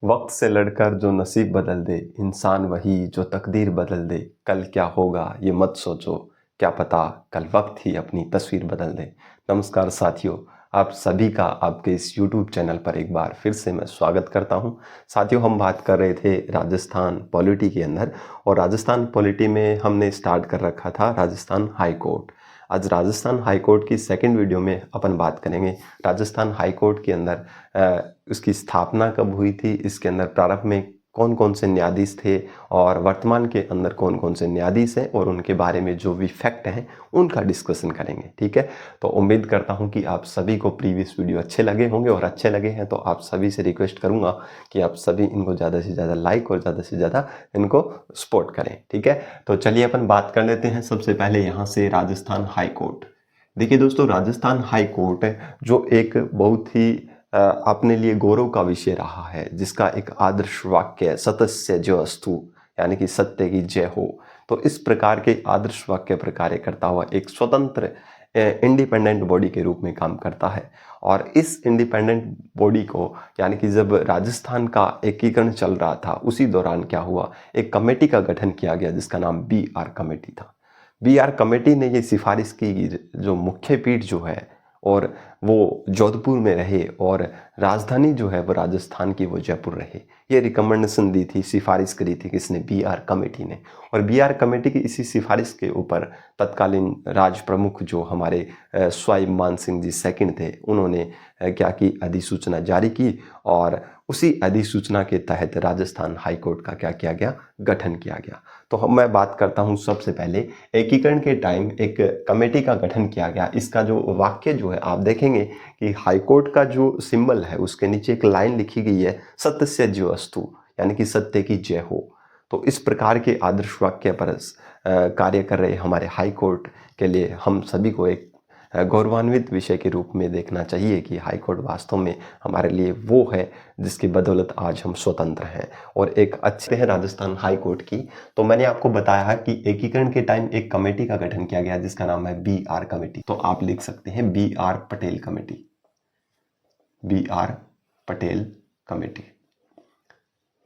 वक्त से लड़कर जो नसीब बदल दे, इंसान वही जो तकदीर बदल दे। कल क्या होगा ये मत सोचो, क्या पता कल वक्त ही अपनी तस्वीर बदल दे। नमस्कार साथियों, आप सभी का आपके इस YouTube चैनल पर एक बार फिर से मैं स्वागत करता हूं। साथियों, हम बात कर रहे थे राजस्थान पॉलिटी के अंदर, और राजस्थान पॉलिटी में हमने स्टार्ट कर रखा था राजस्थान हाई कोर्ट। आज राजस्थान हाई कोर्ट की सेकंड वीडियो में अपन बात करेंगे राजस्थान हाई कोर्ट के अंदर उसकी स्थापना कब हुई थी, इसके अंदर प्रारंभ में कौन कौन से न्यायाधीश थे और वर्तमान के अंदर कौन कौन से न्यायाधीश हैं, और उनके बारे में जो भी फैक्ट हैं उनका डिस्कशन करेंगे। ठीक है, तो उम्मीद करता हूं कि आप सभी को प्रीवियस वीडियो अच्छे लगे होंगे, और अच्छे लगे हैं तो आप सभी से रिक्वेस्ट करूंगा कि आप सभी इनको ज़्यादा से ज़्यादा लाइक और ज़्यादा से ज़्यादा इनको सपोर्ट करें। ठीक है, तो चलिए अपन बात कर लेते हैं सबसे पहले यहाँ से राजस्थान हाई कोर्ट। देखिए दोस्तों, राजस्थान हाई कोर्ट जो एक बहुत ही अपने लिए गौरव का विषय रहा है, जिसका एक आदर्श वाक्य सतस्य जयस्तु, यानी कि सत्य की जय हो। तो इस प्रकार के आदर्श वाक्य पर कार्य करता हुआ एक स्वतंत्र इंडिपेंडेंट बॉडी के रूप में काम करता है। और इस इंडिपेंडेंट बॉडी को, यानी कि जब राजस्थान का एकीकरण चल रहा था उसी दौरान क्या हुआ, एक कमेटी का गठन किया गया जिसका नाम BR कमेटी था। BR कमेटी ने ये सिफारिश की कि जो मुख्य पीठ जो है और वो जोधपुर में रहे, और राजधानी जो है वो राजस्थान की वो जयपुर रहे। ये रिकमेंडेशन दी थी, सिफारिश करी थी किसने, BR कमेटी ने। और BR कमेटी की इसी सिफारिश के ऊपर तत्कालीन राज प्रमुख जो हमारे स्वाई मान सिंह जी सेकंड थे, उन्होंने क्या की, अधिसूचना जारी की, और उसी अधिसूचना के तहत राजस्थान हाई कोर्ट का क्या किया गया, गठन किया गया। तो मैं बात करता हूं सबसे पहले एकीकरण के टाइम एक कमेटी का गठन किया गया। इसका जो वाक्य जो है आप देखेंगे कि हाई कोर्ट का जो सिंबल है उसके नीचे एक लाइन लिखी गई है, सत्य जयस्तु, यानी कि सत्य की जय हो। तो इस प्रकार के आदर्श वाक्य पर कार्य कर रहे हमारे हाई कोर्ट के लिए हम सभी को एक गौरवान्वित विषय के रूप में देखना चाहिए कि हाई कोर्ट वास्तव में हमारे लिए वो है जिसकी बदौलत आज हम स्वतंत्र हैं। और एक अच्छे हैं राजस्थान हाई कोर्ट की। तो मैंने आपको बताया है कि एकीकरण के टाइम एक कमेटी का गठन किया गया जिसका नाम है BR कमेटी। तो आप लिख सकते हैं BR Patel committee, BR Patel committee.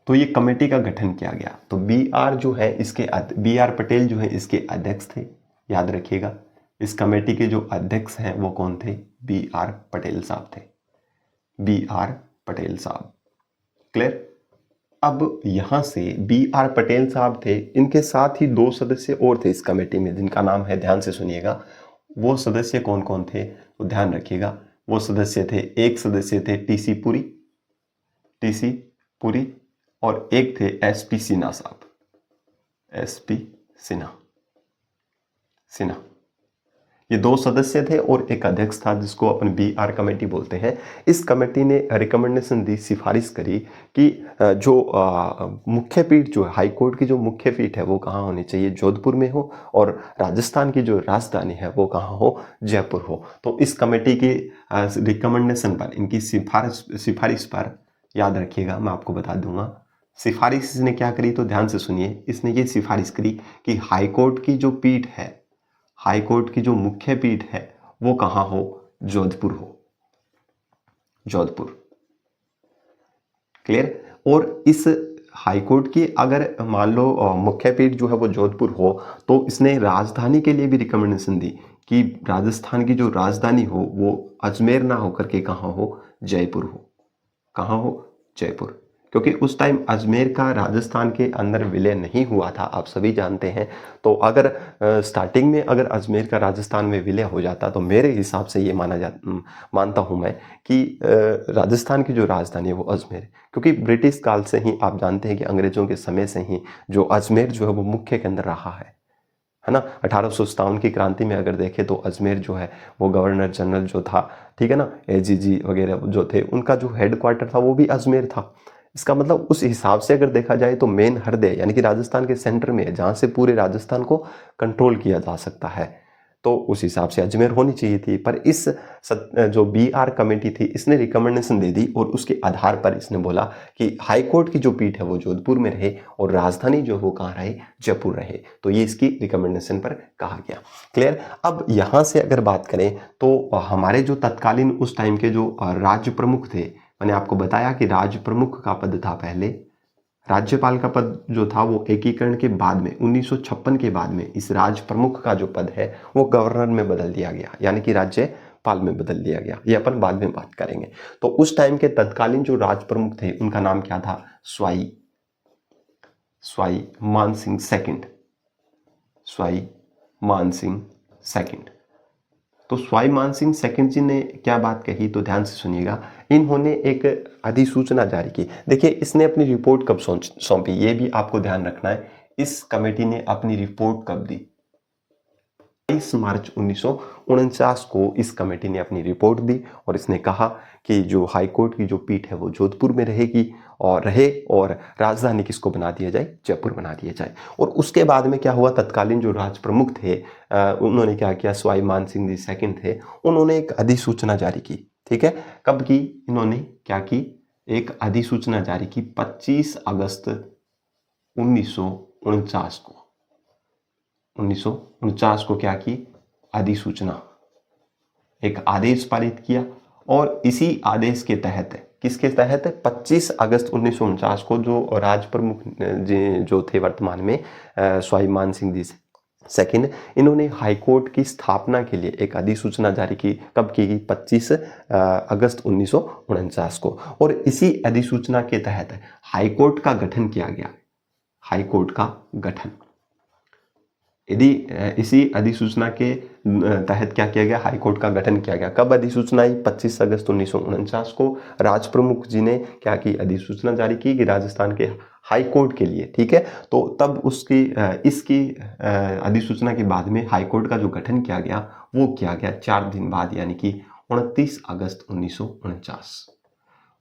तो ये कमेटी का गठन किया गया। तो BR जो है इसके BR पटेल जो है इसके अध्यक्ष थे, याद रखिएगा। इस कमेटी के जो अध्यक्ष हैं वो कौन थे, BR पटेल साहब थे, BR पटेल साहब। क्लियर। अब यहां से BR पटेल साहब थे, इनके साथ ही दो सदस्य और थे इस कमेटी में जिनका नाम है, ध्यान से सुनिएगा, वो सदस्य कौन कौन थे तो ध्यान रखिएगा। वो सदस्य थे, एक सदस्य थे TC पुरी, और एक थे SP सिन्हा साहब, SP सिन्हा। ये दो सदस्य थे और एक अध्यक्ष था जिसको अपन BR कमेटी बोलते हैं। इस कमेटी ने रिकमेंडेशन दी, सिफारिश करी कि जो मुख्य पीठ जो हाई कोर्ट की जो मुख्य पीठ है वो कहाँ होनी चाहिए, जोधपुर में हो, और राजस्थान की जो राजधानी है वो कहाँ हो, जयपुर हो। तो इस कमेटी के रिकमेंडेशन पर, इनकी सिफारिश पर, याद रखिएगा मैं आपको बता दूंगा सिफारिश इसने क्या करी, तो ध्यान से सुनिए। इसने ये सिफारिश करी कि हाई कोर्ट की जो पीठ है, हाई कोर्ट की जो मुख्य पीठ है वो कहाँ हो, जोधपुर हो, जोधपुर। क्लियर। और इस हाई कोर्ट की अगर मान लो मुख्य पीठ जो है वो जोधपुर हो, तो इसने राजधानी के लिए भी रिकमेंडेशन दी कि राजस्थान की जो राजधानी हो वो अजमेर ना होकर के कहाँ हो, जयपुर हो। कहाँ हो, जयपुर। क्योंकि उस टाइम अजमेर का राजस्थान के अंदर विलय नहीं हुआ था, आप सभी जानते हैं। तो अगर स्टार्टिंग में अगर अजमेर का राजस्थान में विलय हो जाता तो मेरे हिसाब से ये मानता हूँ मैं कि राजस्थान की जो राजधानी है वो अजमेर है। क्योंकि ब्रिटिश काल से ही आप जानते हैं कि अंग्रेजों के समय से ही जो अजमेर जो है वो मुख्य केंद्र रहा है ना। 1857 की क्रांति में अगर देखें तो अजमेर जो है वो गवर्नर जनरल जो था, ठीक है ना, AGG वगैरह जो थे, उनका जो हेडक्वार्टर था वो भी अजमेर था। इसका मतलब उस हिसाब से अगर देखा जाए तो मेन हृदय यानी कि राजस्थान के सेंटर में है, जहाँ से पूरे राजस्थान को कंट्रोल किया जा सकता है। तो उस हिसाब से अजमेर होनी चाहिए थी। पर इस जो BR कमेटी थी इसने रिकमेंडेशन दे दी, और उसके आधार पर इसने बोला कि हाई कोर्ट की जो पीठ है वो जोधपुर में रहे और राजधानी जो वो कहाँ रहे, जयपुर रहे। तो ये इसकी रिकमेंडेशन पर कहा गया। क्लियर। अब यहाँ से अगर बात करें तो हमारे जो तत्कालीन उस टाइम के जो राज्य प्रमुख थे, मैंने आपको बताया कि राज प्रमुख का पद था पहले, राज्यपाल का पद जो था वो एकीकरण के बाद में 1956 के बाद में इस राज प्रमुख का जो पद है वो गवर्नर में बदल दिया गया, यानी कि राज्यपाल में बदल दिया गया। ये अपन बाद में बात करेंगे। तो उस टाइम के तत्कालीन जो राज प्रमुख थे उनका नाम क्या था? स्वाई मान सिंह सेकंड। स्वाई मान सिंह सेकंड। तो स्वाई मान सिंह सेकंड जी ने क्या बात कही, तो ध्यान से सुनिएगा। इन्होंने एक अधिसूचना जारी की। देखिए, इसने अपनी रिपोर्ट कब सौंपी, ये भी आपको ध्यान रखना है। इस कमेटी ने अपनी रिपोर्ट कब दी? 22 मार्च 1949 को इस कमेटी ने अपनी रिपोर्ट दी और इसने कहा कि जो हाईकोर्ट की जो पीठ है वो जोधपुर में रहेगी और राजधानी किसको बना दिया जाए? जयपुर बना दिया जाए। और उसके बाद में क्या हुआ, तत्कालीन जो राज प्रमुख थे उन्होंने क्या किया, स्वाई मान सिंह जी सेकंड थे, उन्होंने एक अधिसूचना जारी की। ठीक है, कब की? इन्होंने क्या की? एक अधिसूचना जारी की 25 अगस्त 1949 को। 1949 को क्या की? अधिसूचना, एक आदेश पारित किया। और इसी आदेश के तहत, किसके तहत? 25 अगस्त 1949 को जो राज प्रमुख जो थे वर्तमान में स्वाई मान सिंह जी सेकंड, इन्होंने हाईकोर्ट की स्थापना के लिए एक अधिसूचना जारी की। कब की गई? 25 अगस्त 1949 को। और इसी अधिसूचना के तहत हाईकोर्ट का गठन किया गया। हाईकोर्ट का गठन, यदि इसी अधिसूचना के तहत क्या किया गया? हाईकोर्ट का गठन किया गया। कब अधिसूचना आई? 25 अगस्त 1949 को राज प्रमुख जी ने क्या की? अधिसूचना जारी की कि राजस्थान के हाईकोर्ट के लिए। ठीक है, तो तब इसकी अधिसूचना के बाद में हाईकोर्ट का जो गठन किया गया वो किया गया 4 दिन बाद, यानी कि 29 अगस्त 1949।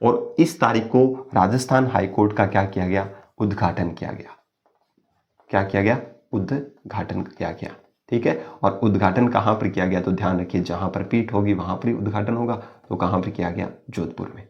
और इस तारीख को राजस्थान हाईकोर्ट का क्या किया गया? उद्घाटन किया गया। क्या किया गया? उद्घाटन किया गया। ठीक है, और उद्घाटन कहां पर किया गया? तो ध्यान रखिए, जहां पर पीठ होगी वहां पर ही उद्घाटन होगा। तो कहां पर किया गया? जोधपुर में।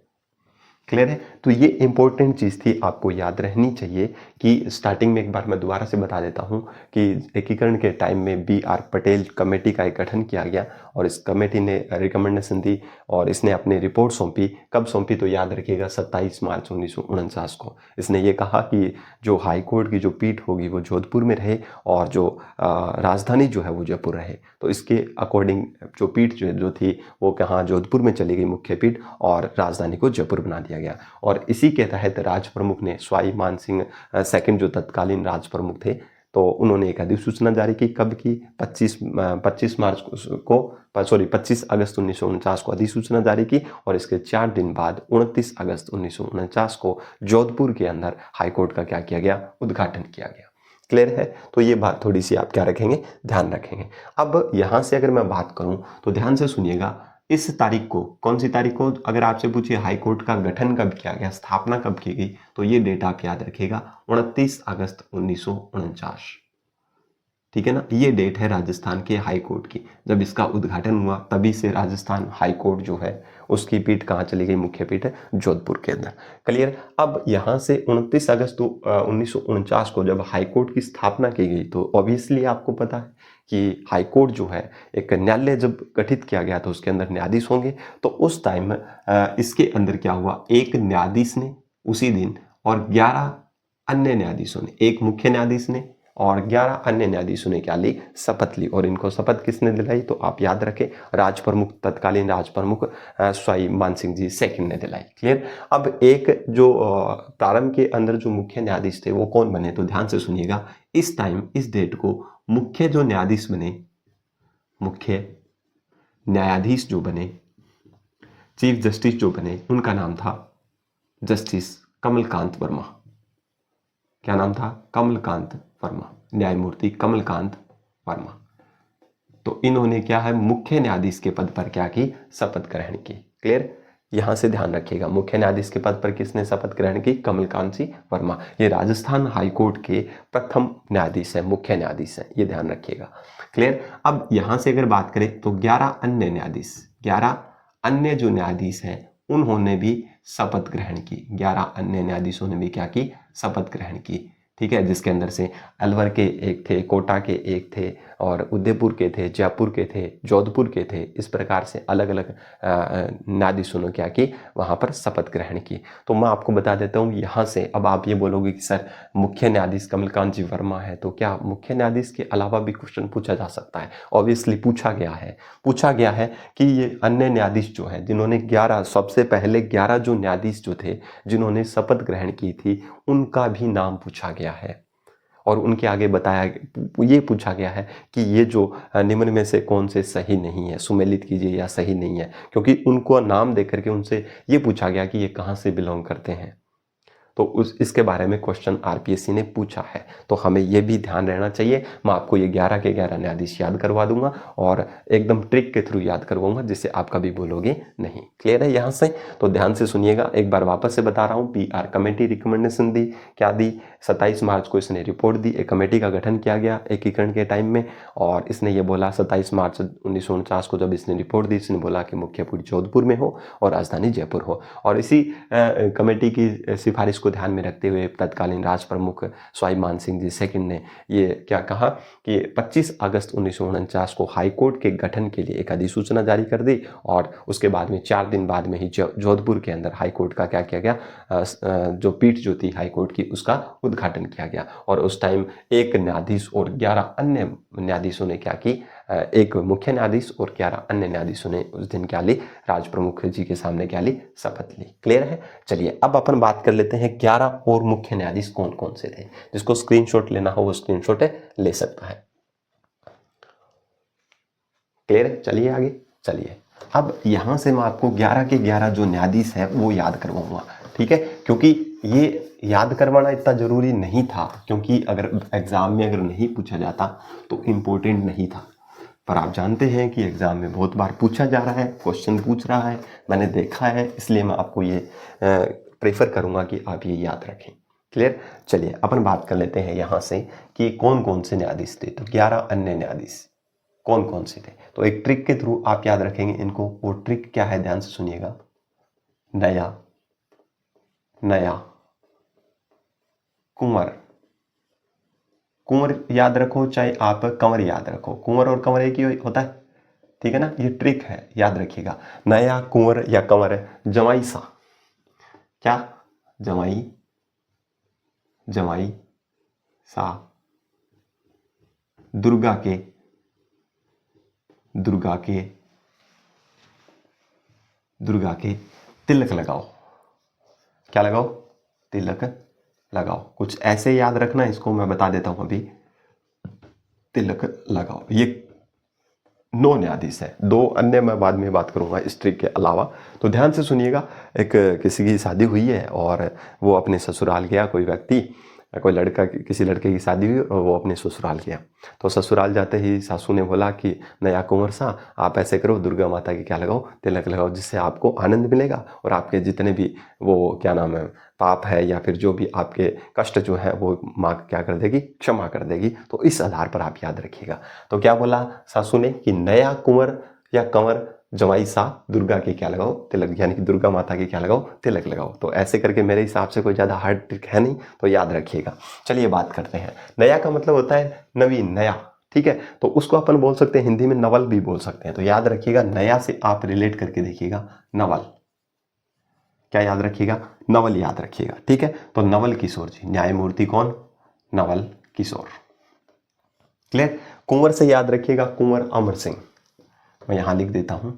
क्लियर है? तो ये इंपॉर्टेंट चीज़ थी, आपको याद रहनी चाहिए कि स्टार्टिंग में एक बार मैं दोबारा से बता देता हूँ कि एकीकरण के टाइम में BR पटेल कमेटी का एक गठन किया गया और इस कमेटी ने रिकमेंडेशन दी और इसने अपनी रिपोर्ट सौंपी। कब सौंपी? तो याद रखिएगा 27 मार्च 1949 को। इसने ये कहा कि जो हाईकोर्ट की जो पीठ होगी वो जोधपुर में रहे और जो राजधानी जो है वो जयपुर रहे। तो इसके अकॉर्डिंग जो पीठ जो थी वो कहाँ? जोधपुर में चली गई मुख्य पीठ, और राजधानी को जयपुर बना दिया गया। और इसी के तहत राज प्रमुख ने, स्वाई मान सिंह सेकंड जो तत्कालीन राज प्रमुख थे, तो उन्होंने एक अधिसूचना जारी की। कब की? 25 अगस्त 1949 को अधिसूचना जारी की और इसके 4 दिन बाद 29 अगस्त 1949 को जोधपुर के अंदर हाईकोर्ट का क्या किया गया? उद्घाटन किया गया। क्लियर है? तो ये बात थोड़ी सी आप क्या रखेंगे? ध्यान रखेंगे। अब यहां से अगर मैं बात करूं तो ध्यान से सुनिएगा। इस तारीख को, कौन सी तारीख को अगर आपसे पूछिए हाईकोर्ट का गठन कब किया गया, स्थापना कब की गई, तो ये डेट आप याद रखिएगा, 29 अगस्त 1949। ठीक है ना, ये डेट है राजस्थान के हाई कोर्ट की। जब इसका उद्घाटन हुआ तभी से राजस्थान हाई कोर्ट जो है उसकी पीठ कहाँ चली गई? मुख्य पीठ है जोधपुर के अंदर। क्लियर? अब यहाँ से 29 अगस्त 1949 को जब हाई कोर्ट की स्थापना की गई तो ऑब्वियसली आपको पता है कि हाई कोर्ट जो है, एक न्यायालय जब गठित किया गया तो उसके अंदर न्यायाधीश होंगे। तो उस टाइम इसके अंदर क्या हुआ? एक न्यायाधीश ने उसी दिन और 11 अन्य न्यायाधीशों ने, एक मुख्य न्यायाधीश ने और 11 अन्य न्यायाधीशों ने क्या ली? शपथ ली। और इनको शपथ किसने दिलाई? तो आप याद रखें, राज प्रमुख, तत्कालीन राज प्रमुख स्वाई मान सिंह जी सेकंड ने दिलाई। क्लियर? अब एक जो प्रारंभ के अंदर जो मुख्य न्यायाधीश थे वो कौन बने? तो ध्यान से सुनिएगा। इस टाइम, इस डेट को मुख्य जो न्यायाधीश बने, मुख्य न्यायाधीश जो बने, चीफ जस्टिस जो बने, उनका नाम था जस्टिस कमलकांत वर्मा। क्या नाम था? कमलकांत वर्मा, न्यायमूर्ति कमलकांत वर्मा। तो इन्होंने क्या है? मुख्य न्यायाधीश के पद पर क्या की? शपथ ग्रहण की। क्लियर? यहां से ध्यान रखिएगा, मुख्य न्यायाधीश के पद पर किसने शपथ ग्रहण की? कमलकांत सिंह वर्मा। ये राजस्थान हाईकोर्ट के प्रथम न्यायाधीश है, मुख्य न्यायाधीश है, ये ध्यान रखिएगा। क्लियर? अब यहां से अगर बात करें तो 11 अन्य न्यायाधीश, 11 अन्य जो न्यायाधीश हैं उन्होंने भी शपथ ग्रहण की। 11 अन्य न्यायाधीशों ने भी क्या की? शपथ ग्रहण की। ठीक है, जिसके अंदर से अलवर के एक थे, कोटा के एक थे, और उदयपुर के थे, जयपुर के थे, जोधपुर के थे। इस प्रकार से अलग अलग न्यायाधीशों ने क्या की, वहाँ पर शपथ ग्रहण की। तो मैं आपको बता देता हूँ यहाँ से। अब आप ये बोलोगे कि सर मुख्य न्यायाधीश कमलकांत जी वर्मा है, तो क्या मुख्य न्यायाधीश के अलावा भी क्वेश्चन पूछा जा सकता है? ऑब्वियसली पूछा गया है कि ये अन्य न्यायाधीश जो हैं, जिन्होंने 11 सबसे पहले 11 जो न्यायाधीश जो थे जिन्होंने शपथ ग्रहण की थी, उनका भी नाम पूछा गया है। और उनके आगे ये पूछा गया है कि ये जो निम्न में से कौन से सही नहीं है, सुमेलित कीजिए या सही नहीं है, क्योंकि उनको नाम देकर के उनसे ये पूछा गया कि ये कहाँ से बिलोंग करते हैं। तो इसके बारे में क्वेश्चन आरपीएससी ने पूछा है, तो हमें ये भी ध्यान रहना चाहिए। मैं आपको ये 11 के 11 न्यायाधीश याद करवा दूंगा और एकदम ट्रिक के थ्रू याद करवाऊंगा, जिससे आप कभी बोलोगे नहीं। क्लियर है यहाँ से? तो ध्यान से सुनिएगा, एक बार वापस से बता रहा हूँ। पीआर कमेटी रिकमेंडेशन दी, क्या दी? 27 मार्च को इसने रिपोर्ट दी। एक कमेटी का गठन किया गया एकीकरण के टाइम में, और इसने ये बोला 27 मार्च 1949 को जब इसने रिपोर्ट दी, इसने बोला कि मुख्यपुर जोधपुर में हो और राजधानी जयपुर हो। और इसी कमेटी की सिफारिश को ध्यान में रखते हुए तत्कालीन राज प्रमुख स्वाई मान सिंह जी सेकंड ने ये क्या कहा कि 25 अगस्त 1949 को हाईकोर्ट के गठन के लिए एक अधिसूचना जारी कर दी, और उसके बाद में 4 दिन बाद में ही जोधपुर के अंदर हाईकोर्ट का क्या किया गया, जो पीठ जो थी हाईकोर्ट की, उसका उद्घाटन किया गया। और उस टाइम एक न्यायाधीश और 11 अन्य न्यायाधीशों ने क्या की, एक मुख्य न्यायाधीश और 11 अन्य न्यायाधीशों ने उस दिन क्या ली, राज प्रमुख जी के सामने क्या ली, शपथ ली। क्लियर है? चलिए अब अपन बात कर लेते हैं 11 और मुख्य न्यायाधीश कौन कौन से थे। जिसको स्क्रीनशॉट लेना हो वो स्क्रीनशॉट ले सकता है। क्लियर है? चलिए आगे चलिए। अब यहां से मैं आपको 11 के 11 जो न्यायाधीश है वो याद करवाऊंगा, ठीक है? क्योंकि ये याद करवाना इतना जरूरी नहीं था, क्योंकि अगर एग्जाम में अगर नहीं पूछा जाता तो इम्पोर्टेंट नहीं था। पर आप जानते हैं कि एग्जाम में बहुत बार पूछा जा रहा है, क्वेश्चन पूछ रहा है, मैंने देखा है, इसलिए मैं आपको ये प्रेफर करूंगा कि आप ये याद रखें। क्लियर? चलिए अपन बात कर लेते हैं यहाँ से कि कौन कौन से न्यायाधीश थे। तो 11 अन्य न्यायाधीश कौन कौन से थे, तो एक ट्रिक के थ्रू आप याद रखेंगे इनको। वो ट्रिक क्या है, ध्यान से सुनिएगा। नया, नया, कुंवर, कुंवर याद रखो, चाहे आप कंवर याद रखो, कुंवर और कंवर एक ही होता है, ठीक है ना? ये ट्रिक है, याद रखिएगा। नया, कुंवर या कंवर। जमाई सा, क्या? जमाई, जमाई सा। दुर्गा के, दुर्गा के, दुर्गा के तिलक लगाओ। क्या लगाओ? तिलक लगाओ। कुछ ऐसे याद रखना, इसको मैं बता देता हूं अभी। तिलक लगाओ, ये 9 न्यायाधीश है। 2 अन्य मैं बाद में बात करूंगा इस ट्रिक के अलावा। तो ध्यान से सुनिएगा। एक किसी की शादी हुई है और वो अपने ससुराल गया, कोई व्यक्ति, कोई लड़का, किसी लड़के की शादी हुई और वो अपने ससुराल गया। तो ससुराल जाते ही सासू ने बोला कि नया कुंवर सा, आप ऐसे करो, दुर्गा माता की क्या लगाओ, तिलक लगाओ, जिससे आपको आनंद मिलेगा और आपके जितने भी वो क्या नाम है पाप है या फिर जो भी आपके कष्ट जो है वो माँ क्या कर देगी, क्षमा कर देगी। तो इस आधार पर आप याद रखिएगा। तो क्या बोला सासू ने कि नया कुंवर या कंवर जवाई सा, दुर्गा के क्या लगाओ, तिलक, यानी कि दुर्गा माता के क्या लगाओ, तिलक लगाओ। तो ऐसे करके मेरे हिसाब से कोई ज़्यादा हार्ड ट्रिक है नहीं, तो याद रखिएगा। चलिए बात करते हैं। नया का मतलब होता है नवीन, नया, ठीक है? तो उसको अपन बोल सकते हैं, हिंदी में नवल भी बोल सकते हैं। तो याद रखिएगा, नया से आप रिलेट करके देखिएगा, नवल। क्या याद रखिएगा? नवल याद रखिएगा, ठीक है? तो नवल किशोर जी, न्यायमूर्ति कौन? नवल किशोर। क्लियर? कुंवर से याद रखिएगा, कुंवर अमर सिंह। मैं यहां लिख देता हूं,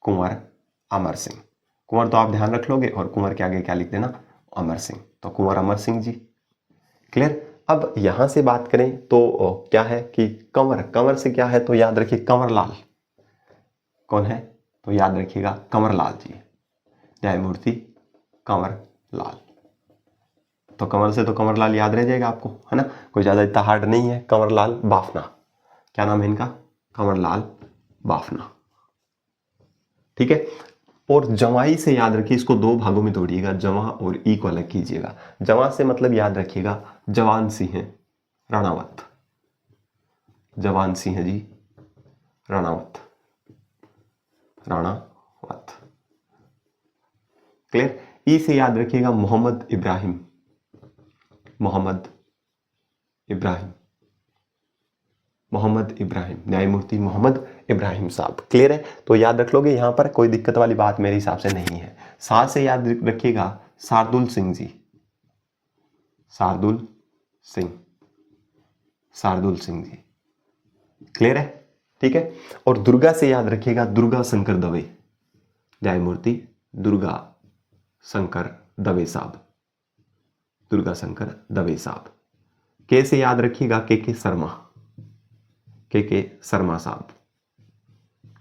कुंवर अमर सिंह। कुंवर तो आप ध्यान रख लोगे, और कुंवर के आगे क्या लिख देना, अमर सिंह। तो कुंवर अमर सिंह जी। क्लियर? अब यहां से बात करें तो क्या है कि कंवर, कंवर से क्या है, तो याद रखिए कंवरलाल। कौन है? तो याद रखिएगा कंवरलाल जी, न्यायमूर्ति कंवरलाल। तो कंवर से तो कंवरलाल याद रह जाएगा आपको, है ना? कोई ज्यादा इतना हार्ड नहीं है। कंवरलाल बाफना, क्या नाम है इनका? कंवरलाल बाफना, ठीक है? और जवाई से याद रखिए, इसको 2 भागों में तोड़िएगा, जवा और ई को अलग कीजिएगा। जवा से मतलब याद रखिएगा जवान सिंह राणावत, जवान सिंह जी राणावत, राणावत। क्लियर? ई से याद रखिएगा मोहम्मद इब्राहिम, मोहम्मद इब्राहिम, मोहम्मद इब्राहिम, न्यायमूर्ति मोहम्मद इब्राहिम साहब। क्लियर है? तो याद रख लोगे, यहां पर कोई दिक्कत वाली बात मेरे हिसाब से नहीं है। साथ से याद रखिएगा शार्दुल सिंह जी, शार्दुल सिंह, शार्दुल सिंह जी। क्लियर है? ठीक है। और दुर्गा से याद रखिएगा दुर्गा शंकर दवे, न्यायमूर्ति दुर्गा शंकर दवे साहब, दुर्गा शंकर दवे साहब। के से याद रखिएगा के शर्मा, के शर्मा साहब।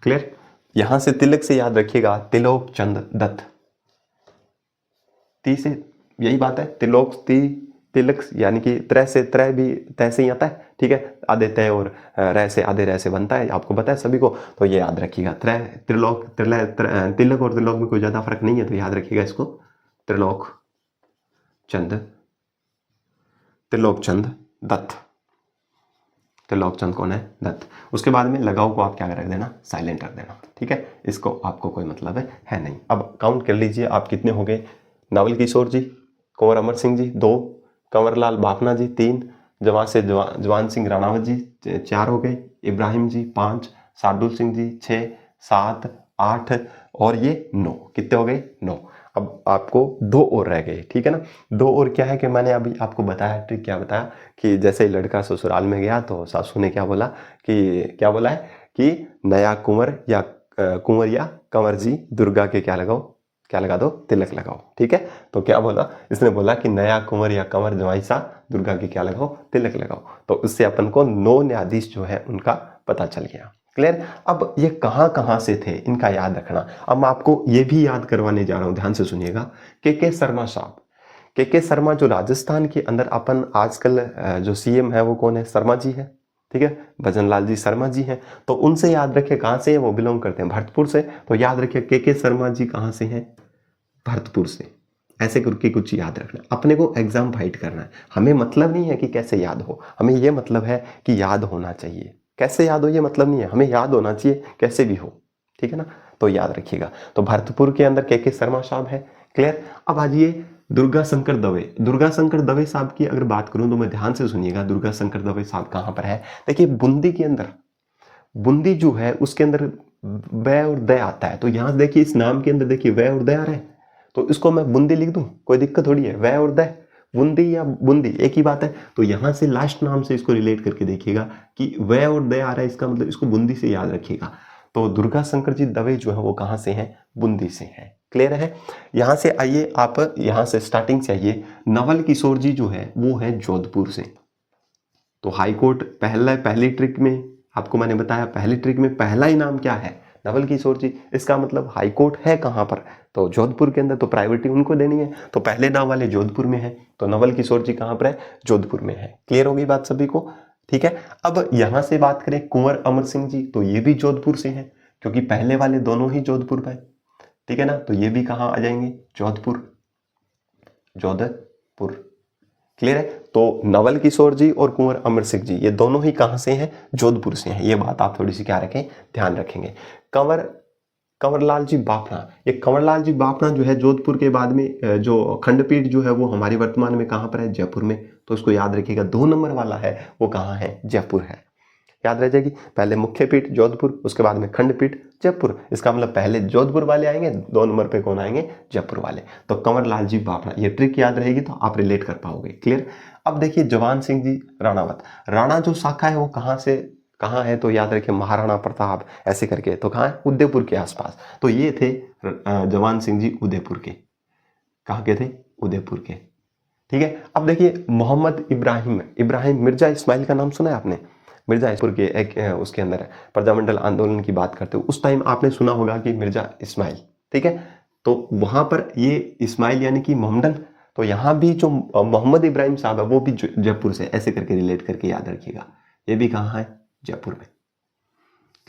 क्लियर? यहां से तिलक से याद रखिएगा त्रिलोक चंद दत्त। ती से यही बात है, त्रिलोक तिलक यानी कि त्रय से त्रय भी तय से ही आता है। ठीक है, आधे तय और रह से आधे रह से बनता है, आपको पता है सभी को। तो ये याद रखिएगा त्रय त्रिलोक तिलक और त्रिलोक में कोई ज्यादा फर्क नहीं है, तो याद रखिएगा इसको त्रिलोक चंद, त्रिलोक चंद दत्त। त्रिलोक चंद कौन है? दत्त। उसके बाद में लगाओ को आप क्या रख देना? साइलेंट रख देना। ठीक है, इसको आपको कोई मतलब है नहीं। अब काउंट कर लीजिए आप कितने हो गए। नावल किशोर जी, कुंवर अमर सिंह जी 2, कंवरलाल बाफना जी 3, जवान सिंह राणावत जी 4 हो गए, इब्राहिम जी 5, शार्दुल सिंह जी 6, 7, 8 और ये 9। कितने हो गए? 9। अब आपको 2 और रह गए। ठीक है ना? 2 और क्या है कि मैंने अभी आपको बताया, ट्रिक क्या बताया कि जैसे लड़का ससुराल में गया तो सासू ने क्या बोला है कि नया कुंवर या कंवर जी दुर्गा के क्या लगा दो? तिलक लगाओ। ठीक है, तो क्या बोला इसने? बोला कि नया कुंवर या कंवर जवाई सा दुर्गा के क्या लगाओ? तिलक लगाओ। तो उससे अपन को 9 न्यायाधीश जो है उनका पता चल गया। क्लियर? अब ये कहां से थे इनका याद रखना। अब मैं आपको ये भी याद करवाने जा रहा हूं, ध्यान से सुनिएगा। के शर्मा साहब, के शर्मा जो राजस्थान के अंदर अपन आजकल जो सीएम है वो कौन है? शर्मा जी है। ठीक है, भजन लाल जी शर्मा जी हैं। तो उनसे याद रखिए कहां से है वो? बिलोंग करते हैं भरतपुर से। तो याद रखिए के शर्मा जी कहां से हैं? भरतपुर से। ऐसे करके कुछ याद रखना। अपने को एग्जाम फाइट करना है। हमें मतलब नहीं है कि कैसे याद हो, हमें यह मतलब है कि याद होना चाहिए। कैसे याद हो ये मतलब नहीं है, हमें याद होना चाहिए कैसे भी हो। ठीक है ना? तो याद रखिएगा। तो भरतपुर के अंदर के शर्मा साहब है। क्लियर? अब आइए दुर्गा शंकर दवे। दुर्गा शंकर दवे साहब की अगर बात करूं तो मैं ध्यान से सुनिएगा। दुर्गा शंकर दवे साहब कहां पर है? देखिए बूंदी के अंदर, बूंदी जो है उसके अंदर व और द आता है। तो यहां देखिए इस नाम के अंदर देखिए व और द आ रहा है, तो इसको मैं बूंदी लिख दूं, कोई दिक्कत थोड़ी है। व और द, बूंदी या बूंदी एक ही बात है। तो यहां से लास्ट नाम से इसको रिलेट करके देखिएगा कि व और द आ रहा है, इसका मतलब इसको बूंदी से याद रखिएगा। तो दुर्गा शंकर जी दवे जो है वो कहां से हैं? बूंदी से हैं। क्लियर है? यहां से आइए आप, यहां से स्टार्टिंग से आइए। नवल किशोर जी जो है वो है जोधपुर से। तो हाईकोर्ट पहली ट्रिक में आपको मैंने बताया, पहली ट्रिक में पहला ही नाम क्या है? नवल किशोर जी। इसका मतलब हाईकोर्ट है कहां पर? तो जोधपुर के अंदर। तो प्रायोरिटी उनको देनी है, तो पहले नाम वाले जोधपुर में है। तो नवल किशोर जी कहां पर है? जोधपुर में है। क्लियर होगी बात सभी को? ठीक है। अब यहां से बात करें कुंवर अमर सिंह जी, तो ये भी जोधपुर से है, क्योंकि पहले वाले दोनों ही जोधपुर में। ठीक है ना? तो ये भी कहां आ जाएंगे? जोधपुर, जोधपुर। क्लियर है? तो नवल किशोर जी और कुंवर अमर सिंह जी ये दोनों ही कहां से हैं? जोधपुर से हैं। ये बात आप थोड़ी सी क्या रखें? ध्यान रखेंगे। कंवरलाल जी बाफना, ये कंवरलाल जी बाफना जो है जोधपुर के बाद में जो खंडपीठ जो है वो हमारी वर्तमान में कहां पर है? जयपुर में। तो इसको याद रखिएगा, 2 नंबर वाला है वो कहां है? जयपुर है। याद रह जाएगी। पहले मुख्य पीठ जोधपुर, उसके बाद में खंडपीठ जयपुर। इसका मतलब पहले जोधपुर वाले आएंगे, 2 नंबर पे कौन आएंगे? जयपुर वाले। तो कंवरलाल जी बाफना, ये ट्रिक याद रहेगी तो आप रिलेट कर पाओगे। क्लियर? अब देखिए जवान सिंह जी राणावत। राणा जो शाखा है वो कहाँ है? तो याद रखिए महाराणा प्रताप ऐसे करके। तो कहाँ है? उदयपुर के आसपास। तो ये थे जवान सिंह जी उदयपुर के। कहाँ के थे? उदयपुर के। ठीक है। अब देखिए मोहम्मद इब्राहिम मिर्जा इस्माइल का नाम सुना है आपने? मिर्जा इस्माइल के एक उसके अंदर प्रजामंडल आंदोलन की बात करते हो उस टाइम आपने सुना होगा कि मिर्जा इस्माइल। ठीक है। तो वहां पर ये इस्माइल यानी कि मोहम्मदन। तो यहां भी जो मोहम्मद इब्राहिम साहब है वो भी जयपुर से, ऐसे करके रिलेट करके याद रखिएगा। ये भी कहाँ है? जयपुर में।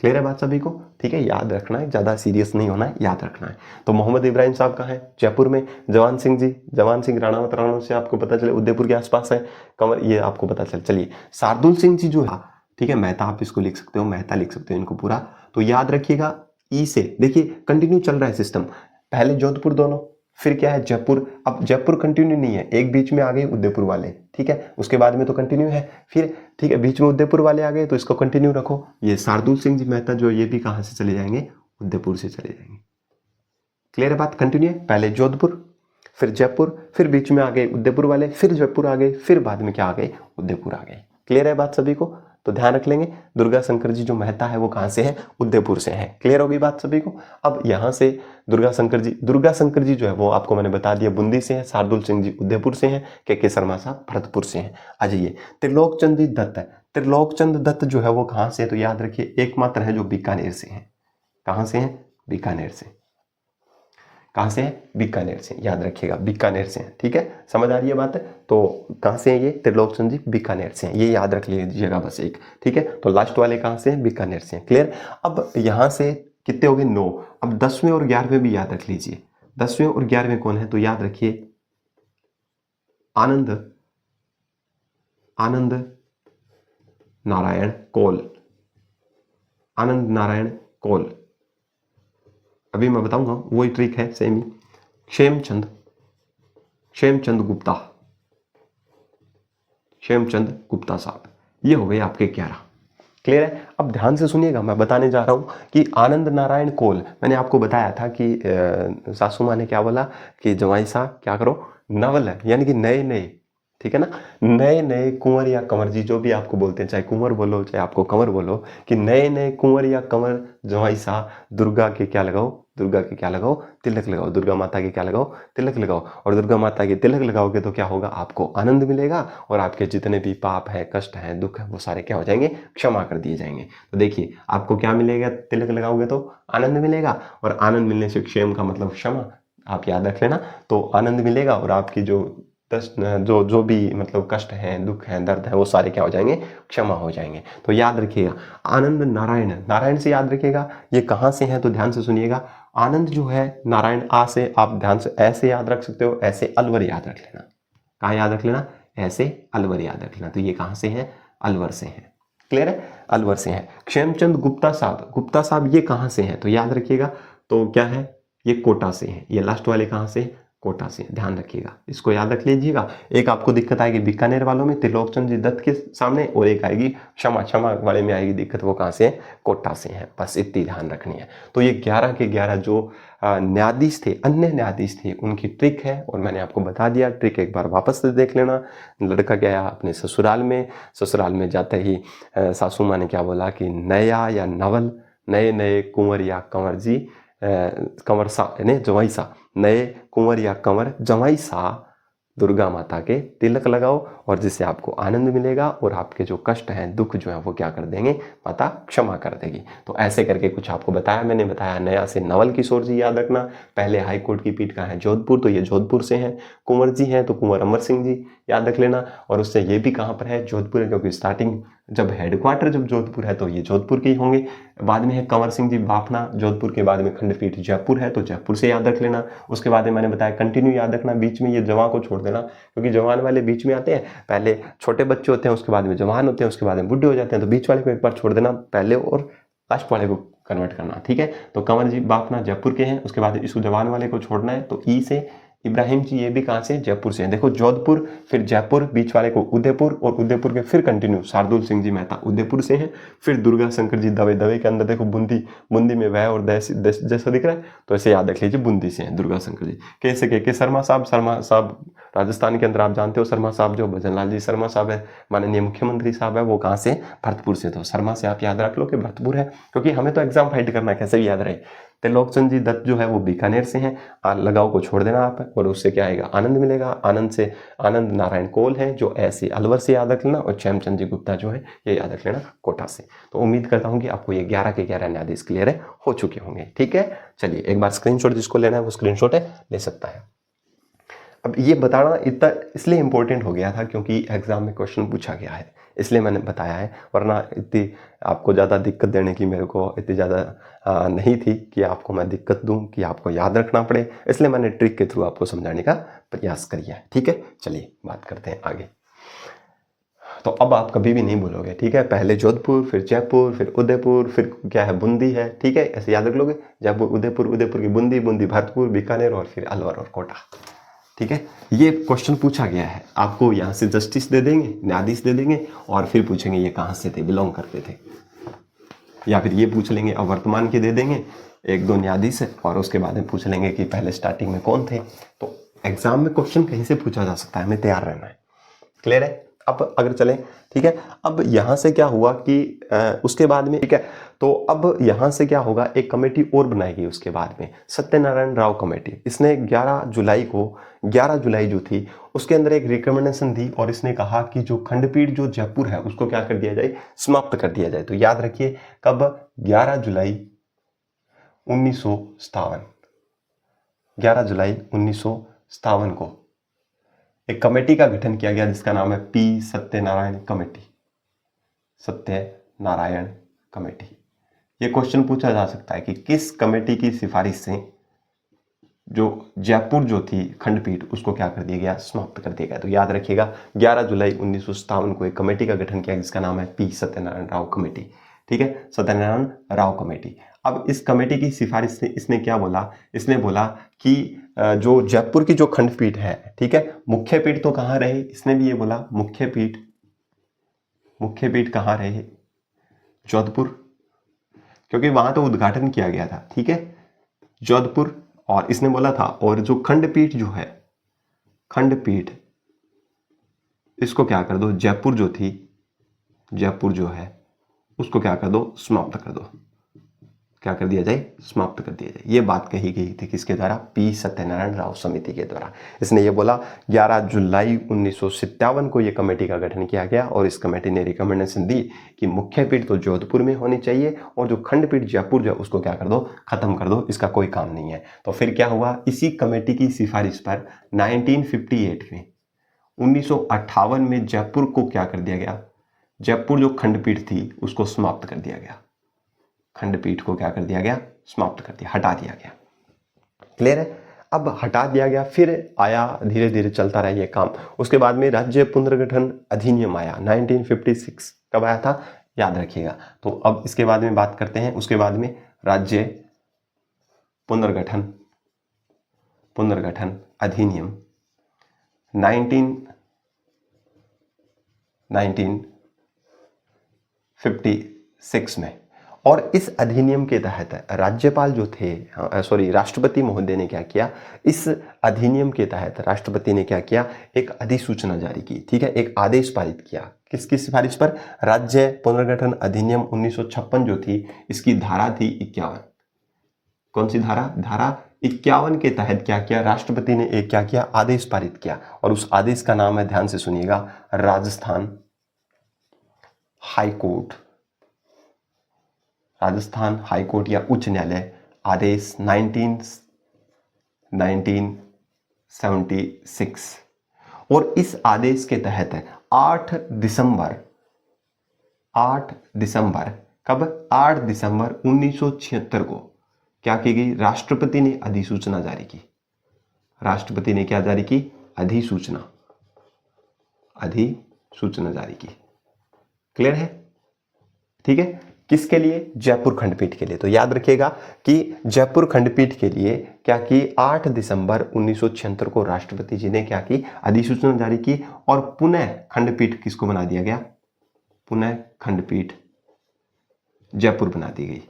क्लियर है बात सभी को? ठीक है, याद रखना है, ज्यादा सीरियस नहीं होना है, याद रखना है। तो मोहम्मद इब्राहिम साहब कहाँ है? जयपुर में। जवान सिंह राणावत से आपको पता चले उदयपुर के आसपास है। कंवर ये आपको पता चलिए शार्दुल सिंह जी जो है, ठीक है, मेहता आप इसको लिख सकते हो, मेहता लिख सकते हो इनको पूरा। तो याद रखिएगा ई से। देखिए कंटिन्यू चल रहा है सिस्टम, पहले जोधपुर दोनों, फिर क्या है? जयपुर। अब जयपुर कंटिन्यू नहीं है, एक बीच में आ गए उदयपुर वाले। ठीक है, उसके बाद में तो कंटिन्यू है फिर, ठीक है, बीच में उदयपुर वाले आ गए तो इसको कंटिन्यू रखो। ये शार्दुल सिंह जी मेहता जो ये भी कहाँ से चले जाएंगे, उदयपुर से चले जाएंगे। क्लियर है बात, कंटिन्यू है, पहले जोधपुर फिर जयपुर, फिर बीच में आ गए उदयपुर वाले, फिर जयपुर आ गए, फिर बाद में क्या आ गए, उदयपुर आ गए। क्लियर है बात सभी को, तो ध्यान रख लेंगे दुर्गा शंकर जी जो मेहता है वो कहाँ से है, उदयपुर से है। क्लियर होगी बात सभी को। अब यहाँ से दुर्गा शंकर जी जो है वो आपको मैंने बता दिया बूंदी से है, शार्दुल सिंह जी उदयपुर से हैं, के शर्मा साहब भरतपुर से हैं। आ जाइए, त्रिलोकचंद जी दत्त है, त्रिलोकचंद दत्त जो है वो कहाँ से है, तो याद रखिए एकमात्र है जो बीकानेर से है। कहाँ से है, बीकानेर से। कहाँ से है, बीकानेर से, याद रखिएगा बीकानेर से है। ठीक है, समझ आ रही है बात है। तो कहाँ से है ये, त्रिलोकचंद जी बीकानेर से हैं, ये याद रख लीजिएगा बस एक। ठीक है, तो लास्ट वाले कहाँ से हैं, बीकानेर से हैं। क्लियर। अब यहाँ से कितने हो गए, 9। अब 10वें और 11वें भी याद रख लीजिए। 10वें और 11वें कौन है, तो याद रखिए आनंद नारायण कोल। आनंद नारायण कोल, अभी मैं बताऊंगा वही ट्रिक है सेम ही। क्षेमचंद गुप्ता साहब, ये हो गए आपके 11। क्लियर है। अब ध्यान से सुनिएगा, मैं बताने जा रहा हूं कि आनंद नारायण कोल, मैंने आपको बताया था कि सासू माँ ने क्या बोला कि जवाई साहब क्या करो, नवल है यानी कि नए नए, ठीक है ना, नए नए कुंवर या कंवर जी जो भी आपको बोलते हैं, चाहे कुंवर बोलो चाहे आपको कंवर बोलो, कि नए नए कुंवर या कंवर जवाई साहब दुर्गा के क्या लगाओ, तिलक लगाओ, दुर्गा माता के क्या लगाओ, तिलक लगाओ। और दुर्गा माता के तिलक लगाओगे तो क्या होगा, आपको आनंद मिलेगा और आपके जितने भी पाप है, कष्ट है, दुख है, वो सारे क्या हो जाएंगे, क्षमा कर दिए जाएंगे। तो देखिए आपको क्या मिलेगा, तिलक लगाओगे तो आनंद मिलेगा, और आनंद मिलने से क्षेम का मतलब क्षमा, आप याद रख लेना। तो आनंद मिलेगा और आपकी जो जो भी मतलब कष्ट हैं, दुख हैं, दर्द है, वो सारे क्या हो जाएंगे, क्षमा हो जाएंगे। तो याद रखिएगा आनंद नारायण से याद रखिएगा। ये कहाँ से है, तो ध्यान से सुनिएगा। आनंद जो है नारायण आ से, आप ध्यान से ऐसे याद रख सकते हो, ऐसे अलवर याद रख लेना। कहाँ याद रख लेना, ऐसे अलवर याद रख लेना। तो ये कहाँ से है, अलवर से है। क्लियर है, अलवर से है। क्षेमचंद गुप्ता साहब ये कहाँ से है, तो याद रखिएगा, तो क्या है, ये कोटा से है। ये लास्ट वाले कहाँ से, कोटा से, ध्यान रखिएगा, इसको याद रख लीजिएगा। एक आपको दिक्कत आएगी बीकानेर वालों में त्रिलोकचंद जी दत्त के सामने, और एक आएगी क्षमा वाले में आएगी दिक्कत, वो कहाँ से है, कोटा से है। बस इतनी ध्यान रखनी है। तो ये 11 के 11 जो न्यायाधीश थे, अन्य न्यायाधीश थे, उनकी ट्रिक है, और मैंने आपको बता दिया ट्रिक, एक बार वापस से देख लेना। लड़का गया अपने ससुराल में जाते ही सासू माँ ने क्या बोला कि नया या नवल, नए नए कुंवर या कंवर जी, कंवर सा यानी जवाई सा, नए कुंवर या कंवर जवाई सा दुर्गा माता के तिलक लगाओ, और जिससे आपको आनंद मिलेगा और आपके जो कष्ट हैं, दुख जो है वो क्या कर देंगे, माता क्षमा कर देगी। तो ऐसे करके कुछ आपको बताया, मैंने बताया नया से नवल किशोर जी याद रखना। पहले हाई कोर्ट की पीठ का है जोधपुर, तो ये जोधपुर से हैं। कुंवर जी हैं तो कुंवर अमर सिंह जी याद रख लेना, और उससे ये भी कहाँ पर है, जोधपुर है, क्योंकि स्टार्टिंग जब हेडक्वार्टर जब जोधपुर है तो ये जोधपुर के ही होंगे। बाद में है कंवर सिंह जी बाफना, जोधपुर के बाद में खंडपीठ जयपुर है, तो जयपुर से याद रख लेना। उसके बाद में मैंने बताया कंटिन्यू याद रखना, बीच में ये जवान को छोड़ देना, क्योंकि जवान वाले बीच में आते हैं, पहले छोटे बच्चे होते हैं, उसके बाद में जवान होते हैं, उसके बाद में बुढ़े हो जाते हैं, तो बीच वाले को एक बार छोड़ देना, पहले और लास्ट वाले को कन्वर्ट करना। ठीक है, तो कंवर जी बाफना जयपुर के हैं, उसके बाद इस जवान वाले को छोड़ना है, तो ई से इब्राहिम जी ये भी कहाँ से, जयपुर से हैं। देखो जोधपुर फिर जयपुर, बीच वाले को उदयपुर, और उदयपुर के फिर कंटिन्यू शार्दुल सिंह जी मेहता उदयपुर से हैं। फिर दुर्गा शंकर जी दवे के अंदर देखो बूंदी में वह और जैसा दिख रहा है, तो ऐसे याद रख लीजिए बूंदी से हैं दुर्गा शंकर जी। कैसे के शर्मा साहब राजस्थान के अंदर, आप जानते हो शर्मा साहब जो भजनलाल जी शर्मा साहब है, माननीय मुख्यमंत्री साहब है, वो कहाँ से, भरतपुर से। तो शर्मा से आप याद रख लो कि भरतपुर है, क्योंकि हमें तो एग्जाम फाइट करना है, कैसे भी याद रहे। त्रिलोकचंद जी दत्त जो है वो बीकानेर से हैं, लगाओ को छोड़ देना आप, और उससे क्या आएगा, आनंद मिलेगा। आनंद से आनंद नारायण कोल है जो ऐसे अलवर से याद रख लेना, और क्षेमचंद जी गुप्ता जो है ये याद रख लेना कोटा से। तो उम्मीद करता हूँ कि आपको ये 11 के 11 न्यायाधीश क्लियर है, हो चुके होंगे। ठीक है, चलिए एक बार स्क्रीनशॉट जिसको लेना है वो स्क्रीनशॉट है ले सकता है। अब ये बताना इतना इसलिए इम्पोर्टेंट हो गया था क्योंकि एग्जाम में क्वेश्चन पूछा गया है, इसलिए मैंने बताया है, वरना इतनी आपको ज़्यादा दिक्कत देने की मेरे को इतनी ज़्यादा नहीं थी कि आपको मैं दिक्कत दूं कि आपको याद रखना पड़े, इसलिए मैंने ट्रिक के थ्रू आपको समझाने का प्रयास किया है। ठीक है, चलिए बात करते हैं आगे। तो अब आप कभी भी नहीं भूलोगे, ठीक है, पहले जोधपुर, फिर जयपुर, फिर उदयपुर, फिर क्या है बूंदी है, ठीक है, ऐसे याद रख लोगे, जयपुर उदयपुर, उदयपुर की बूंदी, बूंदी भरतपुर, बीकानेर, और फिर अलवर और कोटा। ठीक है, ये क्वेश्चन पूछा गया है, आपको यहाँ से जस्टिस दे देंगे, न्यायाधीश दे देंगे और फिर पूछेंगे ये कहाँ से थे, बिलोंग करते थे, या फिर ये पूछ लेंगे अब वर्तमान के दे देंगे एक दो न्यायाधीश और उसके बाद में पूछ लेंगे कि पहले स्टार्टिंग में कौन थे। तो एग्जाम में क्वेश्चन कहीं से पूछा जा सकता है, हमें तैयार रहना है। क्लियर है? अब अगर चलें, ठीक है, अब यहाँ से क्या हुआ कि उसके बाद में, ठीक है, तो अब यहाँ से क्या होगा, एक कमेटी और बनाएगी उसके बाद में, सत्यनारायण राव कमेटी। इसने 11 जुलाई जो थी उसके अंदर एक रिकमेंडेशन दी और इसने कहा कि जो खंडपीठ जो जयपुर है उसको क्या कर दिया जाए, समाप्त कर दिया जाए। तो याद रखिए कब, 11 जुलाई 1957, 11 जुलाई 1957 को एक कमेटी का गठन किया गया जिसका नाम है P Satyanarayan committee, Satyanarayan committee. ये क्वेश्चन पूछा जा सकता है कि किस कमेटी की सिफारिश से जो जयपुर जो थी खंडपीठ उसको क्या कर दिया गया, समाप्त कर दिया गया। तो याद रखिएगा 11 जुलाई 1957 को एक कमेटी का गठन किया जिसका नाम है पी सत्यनारायण राव कमेटी। ठीक है, सत्यनारायण राव कमेटी। अब इस कमेटी की सिफारिश से इसने क्या बोला, इसने बोला कि जो जयपुर की जो खंडपीठ है, ठीक है, मुख्य पीठ तो कहाँ रहे, इसने भी ये बोला मुख्य पीठ कहाँ रहे, जोधपुर, क्योंकि वहां तो उद्घाटन किया गया था। ठीक है, जोधपुर। और इसने बोला था और जो खंडपीठ जो है, खंडपीठ इसको क्या कर दो, जयपुर जो थी, जयपुर जो है उसको क्या कर दो, समाप्त कर दो, क्या कर दिया जाए, समाप्त कर दिया जाए। ये बात कही गई थी किसके द्वारा, पी सत्यनारायण राव समिति के द्वारा। इसने ये बोला 11 जुलाई 1957 को ये कमेटी का गठन किया गया और इस कमेटी ने रिकमेंडेशन दी कि मुख्य पीठ तो जोधपुर में होनी चाहिए और जो खंडपीठ जयपुर जो उसको क्या कर दो, खत्म कर दो, इसका कोई काम नहीं है। तो फिर क्या हुआ, इसी कमेटी की सिफारिश पर 1958 में, 1958 में जयपुर को क्या कर दिया गया, जयपुर जो खंडपीठ थी उसको समाप्त कर दिया गया, खंडपीठ को क्या कर दिया गया, समाप्त कर दिया, हटा दिया गया। क्लियर है? अब हटा दिया गया, फिर आया धीरे धीरे चलता रहा ये काम। उसके बाद में राज्य पुनर्गठन अधिनियम आया 1956। कब आया था, याद रखिएगा। तो अब इसके बाद में बात करते हैं, उसके बाद में राज्य पुनर्गठन अधिनियम 1956 में। और इस अधिनियम के तहत राज्यपाल जो थे, राष्ट्रपति महोदय ने क्या किया, इस अधिनियम के तहत राष्ट्रपति ने क्या किया, एक अधिसूचना जारी की। ठीक है, एक आदेश पारित किया, किसकी सिफारिश पर, राज्य पुनर्गठन अधिनियम 1956 जो थी, इसकी धारा थी 51। कौन सी धारा, धारा 51 के तहत क्या किया, राष्ट्रपति ने एक क्या किया, आदेश पारित किया और उस आदेश का नाम है, ध्यान से सुनिएगा, राजस्थान हाईकोर्ट या उच्च न्यायालय आदेश 1976। और इस आदेश के तहत 8 दिसंबर कब, 8 दिसंबर 1976 को क्या की गई, राष्ट्रपति ने अधिसूचना जारी की। राष्ट्रपति ने क्या जारी की, अधिसूचना जारी की। क्लियर है? ठीक है, किसके लिए, जयपुर खंडपीठ के लिए। तो याद रखिएगा कि जयपुर खंडपीठ के लिए क्या की, 8 दिसंबर 1976 को राष्ट्रपति जी ने क्या की, अधिसूचना जारी की और पुनः खंडपीठ किसको बना दिया गया, पुनः खंडपीठ जयपुर बना दी गई,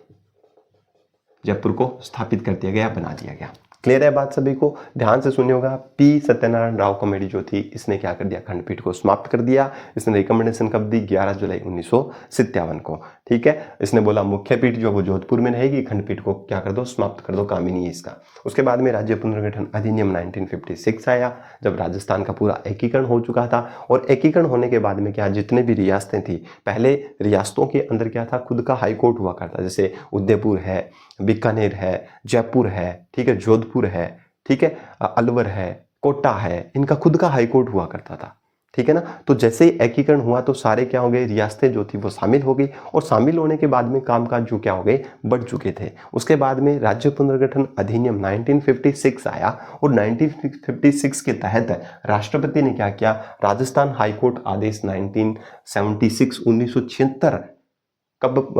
जयपुर को स्थापित कर दिया गया, बना दिया गया। क्लियर है बात सभी को? ध्यान से सुनिएगा, पी सत्यनारायण राव कमेटी जो थी इसने क्या कर दिया, खंडपीठ को समाप्त कर दिया। इसने रिकमेंडेशन कब दी, 11 जुलाई 1957 को। ठीक है, इसने बोला मुख्य पीठ जो वो जोधपुर में रहेगी, खंडपीठ को क्या कर दो, समाप्त कर दो, काम ही नहीं है इसका। उसके बाद में राज्य पुनर्गठन अधिनियम 1956 आया, जब राजस्थान का पूरा एकीकरण हो चुका था। और एकीकरण होने के बाद में क्या, जितने भी रियासतें थी, पहले रियासतों के अंदर क्या था, खुद का हाईकोर्ट हुआ करता, जैसे उदयपुर है, बीकानेर है, जयपुर है, ठीक है, जोधपुर है, ठीक है, अलवर है, कोटा है, इनका खुद का हाईकोर्ट हुआ करता था। ठीक है ना। तो जैसे ही एकीकरण हुआ तो सारे क्या हो गए, रियासतें जो थी वो शामिल हो गई और शामिल होने के बाद में कामकाज जो क्या हो गए, बढ़ चुके थे। उसके बाद में राज्य पुनर्गठन अधिनियम 1956 आया और 1956 के तहत राष्ट्रपति ने क्या किया, राजस्थान हाईकोर्ट आदेश 1976 1976 कब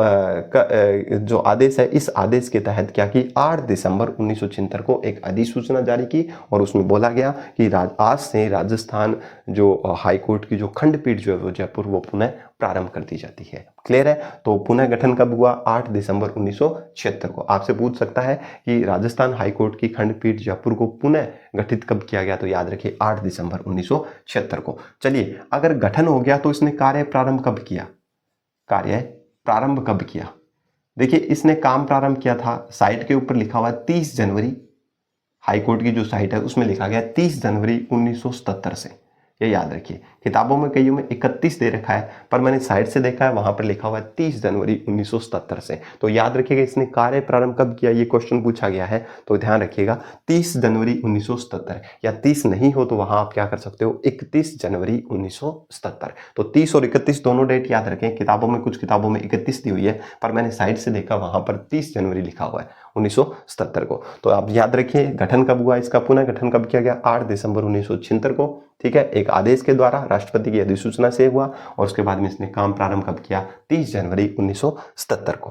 जो आदेश है, इस आदेश के तहत क्या की, 8 दिसंबर 1976 को एक अधिसूचना जारी की और उसमें बोला गया कि आज से राजस्थान जो हाई कोर्ट की जो खंडपीठ जो है वो जयपुर वो पुनः प्रारंभ कर दी जाती है। क्लियर है? तो पुनः गठन कब हुआ? 8 दिसंबर 1976 को। आपसे पूछ सकता है कि राजस्थान हाई कोर्ट की खंडपीठ जयपुर को पुनः गठित कब किया गया? तो याद रखिए 8 दिसंबर 1976 को। चलिए, अगर गठन हो गया तो इसने कार्य प्रारंभ कब किया? कार्य प्रारंभ कब किया? देखिए, इसने काम प्रारंभ किया था, साइट के ऊपर लिखा हुआ 30 जनवरी, हाई कोर्ट की जो साइट है उसमें लिखा गया 30 जनवरी 1977 से। ये याद रखिए, किताबों में कईयों में 31 दे रखा है, पर मैंने साइट से देखा है वहां पर लिखा हुआ है 30 जनवरी 1977 से। तो याद रखिएगा, इसने कार्य प्रारंभ कब किया, ये क्वेश्चन पूछा गया है, तो ध्यान रखिएगा 30 जनवरी 1977, या 30 नहीं हो तो वहां आप क्या कर सकते हो, 31 जनवरी 1977। तो 30 और 31 दोनों डेट याद रखें। किताबों में, कुछ किताबों में 31 दी हुई है, पर मैंने साइट से देखा वहां पर 30 जनवरी लिखा हुआ है 1977 को। तो आप याद रखिए, गठन कब हुआ इसका, पुनः गठन कब किया गया? 8 दिसंबर 1976 को। ठीक है, एक आदेश के द्वारा, राष्ट्रपति की अधिसूचना से हुआ, और उसके बाद में इसने काम प्रारंभ कब किया? 30 जनवरी 1977 को।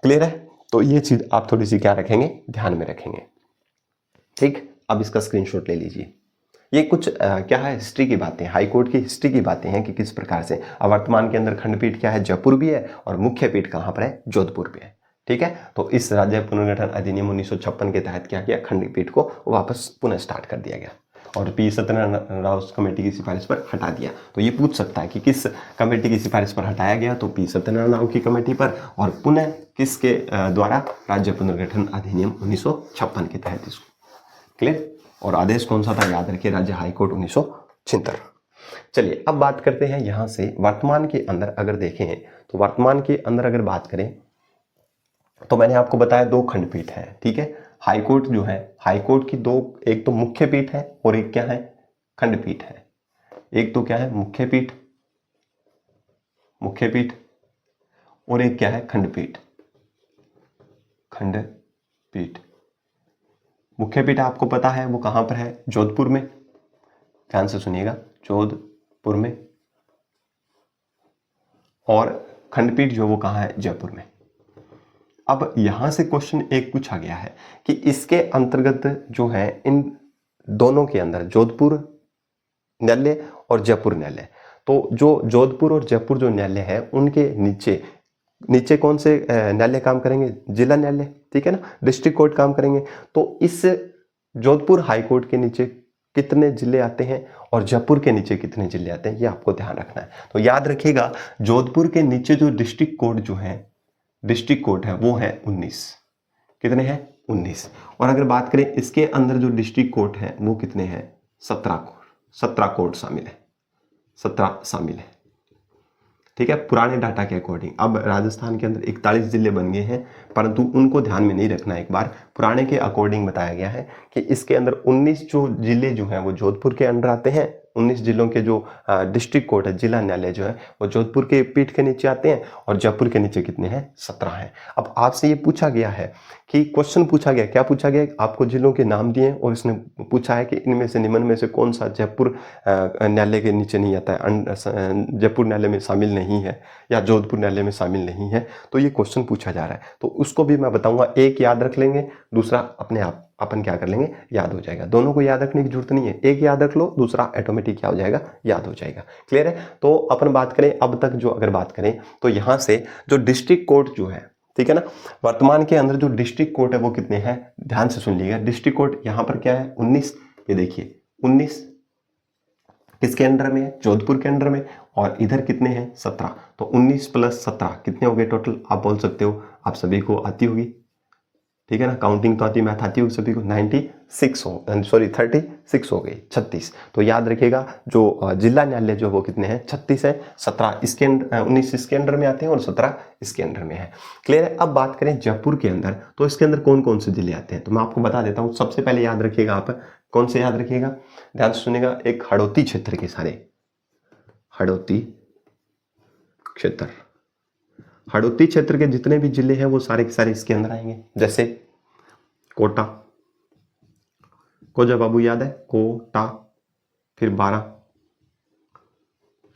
क्लियर है? तो ये चीज आप थोड़ी सी क्या रखेंगे, ध्यान में रखेंगे। ठीक, अब इसका स्क्रीनशॉट ले लीजिए। ये कुछ क्या है, हिस्ट्री की बातें, हाई कोर्ट की हिस्ट्री की बातें हैं कि किस प्रकार से वर्तमान के अंदर खंडपीठ क्या है, जयपुर भी है, और मुख्य पीठ कहां पर है, जोधपुर पे है। ठीक है, तो इस राज्य पुनर्गठन अधिनियम 1956 के तहत क्या किया, खंडपीठ को वापस पुनः स्टार्ट कर दिया गया और पी सत्यनारायण राव कमेटी की सिफारिश पर हटा दिया। तो ये पूछ सकता है कि किस कमेटी की सिफारिश पर हटाया गया, तो पी सत्यनारायण राव की कमेटी पर, और पुनः किसके द्वारा, राज्य पुनर्गठन अधिनियम 1956 के तहत इसको। क्लियर? और आदेश कौन सा था, याद रखिए, राज्य हाईकोर्ट 1976। चलिए, अब बात करते हैं यहां से वर्तमान के अंदर अगर देखें, तो वर्तमान के अंदर अगर बात करें तो मैंने आपको बताया 2 खंडपीठ हैं। ठीक है, हाईकोर्ट जो है, हाईकोर्ट की 2, एक तो मुख्य पीठ है और एक क्या है, खंडपीठ है। एक तो क्या है, मुख्य पीठ, मुख्य पीठ, और एक क्या है, खंडपीठ, खंडपीठ। मुख्य पीठ आपको पता है वो कहां पर है, जोधपुर में। ध्यान से सुनिएगा, जोधपुर में, और खंडपीठ जो वो कहां है, जयपुर में। अब यहां से क्वेश्चन एक पूछा गया है कि इसके अंतर्गत जो है, इन दोनों के अंदर जोधपुर न्यायालय और जयपुर न्यायालय, तो जो जोधपुर और जयपुर जो न्यायालय है उनके नीचे नीचे कौन से न्यायालय काम करेंगे, जिला न्यायालय। ठीक है ना, डिस्ट्रिक्ट कोर्ट काम करेंगे। तो इस जोधपुर हाई कोर्ट के नीचे कितने जिले आते हैं और जयपुर के नीचे कितने जिले आते हैं, ये आपको ध्यान रखना है। तो याद रखिएगा, जोधपुर के नीचे जो डिस्ट्रिक्ट कोर्ट जो है, डिस्ट्रिक्ट कोर्ट है वो है 19। कितने हैं, 19। और अगर बात करें इसके अंदर जो डिस्ट्रिक्ट कोर्ट है वो कितने हैं, 17 कोर्ट, 17 कोर्ट शामिल है, 17 शामिल है। ठीक है, पुराने डाटा के अकॉर्डिंग। अब राजस्थान के अंदर 41 जिले बन गए हैं, परंतु उनको ध्यान में नहीं रखना। एक बार पुराने के अकॉर्डिंग बताया गया है कि इसके अंदर 19 जो जिले जो हैं वो जोधपुर के अंडर आते हैं। 19 जिलों के जो डिस्ट्रिक्ट कोर्ट है, जिला न्यायालय जो है वो जोधपुर के पीठ के नीचे आते हैं, और जयपुर के नीचे कितने हैं, 17 हैं। अब आपसे ये पूछा गया है कि क्वेश्चन पूछा गया, क्या पूछा गया, आपको जिलों के नाम दिए और इसने पूछा है कि इनमें से, निम्न में से कौन सा जयपुर न्यायालय के नीचे नहीं आता है, जयपुर न्यायालय में शामिल नहीं है, या जोधपुर न्यायालय में शामिल नहीं है। तो ये क्वेश्चन पूछा जा रहा है, तो उसको भी मैं बताऊंगा। एक याद रख लेंगे, दूसरा अपने आप अपन क्या कर लेंगे, याद हो जाएगा। दोनों को याद रखने की जरूरत नहीं है, एक याद रख लो, दूसरा ऑटोमेटिक क्या हो जाएगा, याद हो जाएगा। क्लियर है? तो अपन बात करें अब तक जो, अगर बात करें तो यहां से जो डिस्ट्रिक्ट कोर्ट जो है, ठीक है ना, वर्तमान के अंदर जो डिस्ट्रिक्ट कोर्ट है वो कितने हैं, ध्यान से सुन लीजिएगा। डिस्ट्रिक्ट कोर्ट यहां पर क्या है, 19। ये देखिए 19 किसके अंडर में है, जोधपुर के अंडर में, और इधर कितने हैं, 17। तो 19 प्लस 17 कितने हो गए टोटल, आप बोल सकते हो, आप सभी को आती होगी। ठीक है ना, काउंटिंग तो आती, मैथ आती होगी सभी को। 36 हो गई, 36। तो याद रखिएगा, जो जिला न्यायालय जो वो कितने हैं, 36 है। 17 इसके 19 इसके अंडर में आते हैं और 17 इसके अंडर में है। क्लियर है? अब बात करें जयपुर के अंदर, तो इसके अंदर कौन कौन से जिले आते हैं, तो मैं आपको बता देता हूँ। सबसे पहले याद रखिएगा, आप कौन से याद रखिएगा, ध्यान से सुनिएगा। एक हड़ौती क्षेत्र के सारे, हड़ौती क्षेत्र, हड़ौती क्षेत्र के जितने भी जिले हैं वो सारे के सारे इसके अंदर आएंगे। जैसे कोटा, को जब बाबू याद है, कोटा, फिर बारा,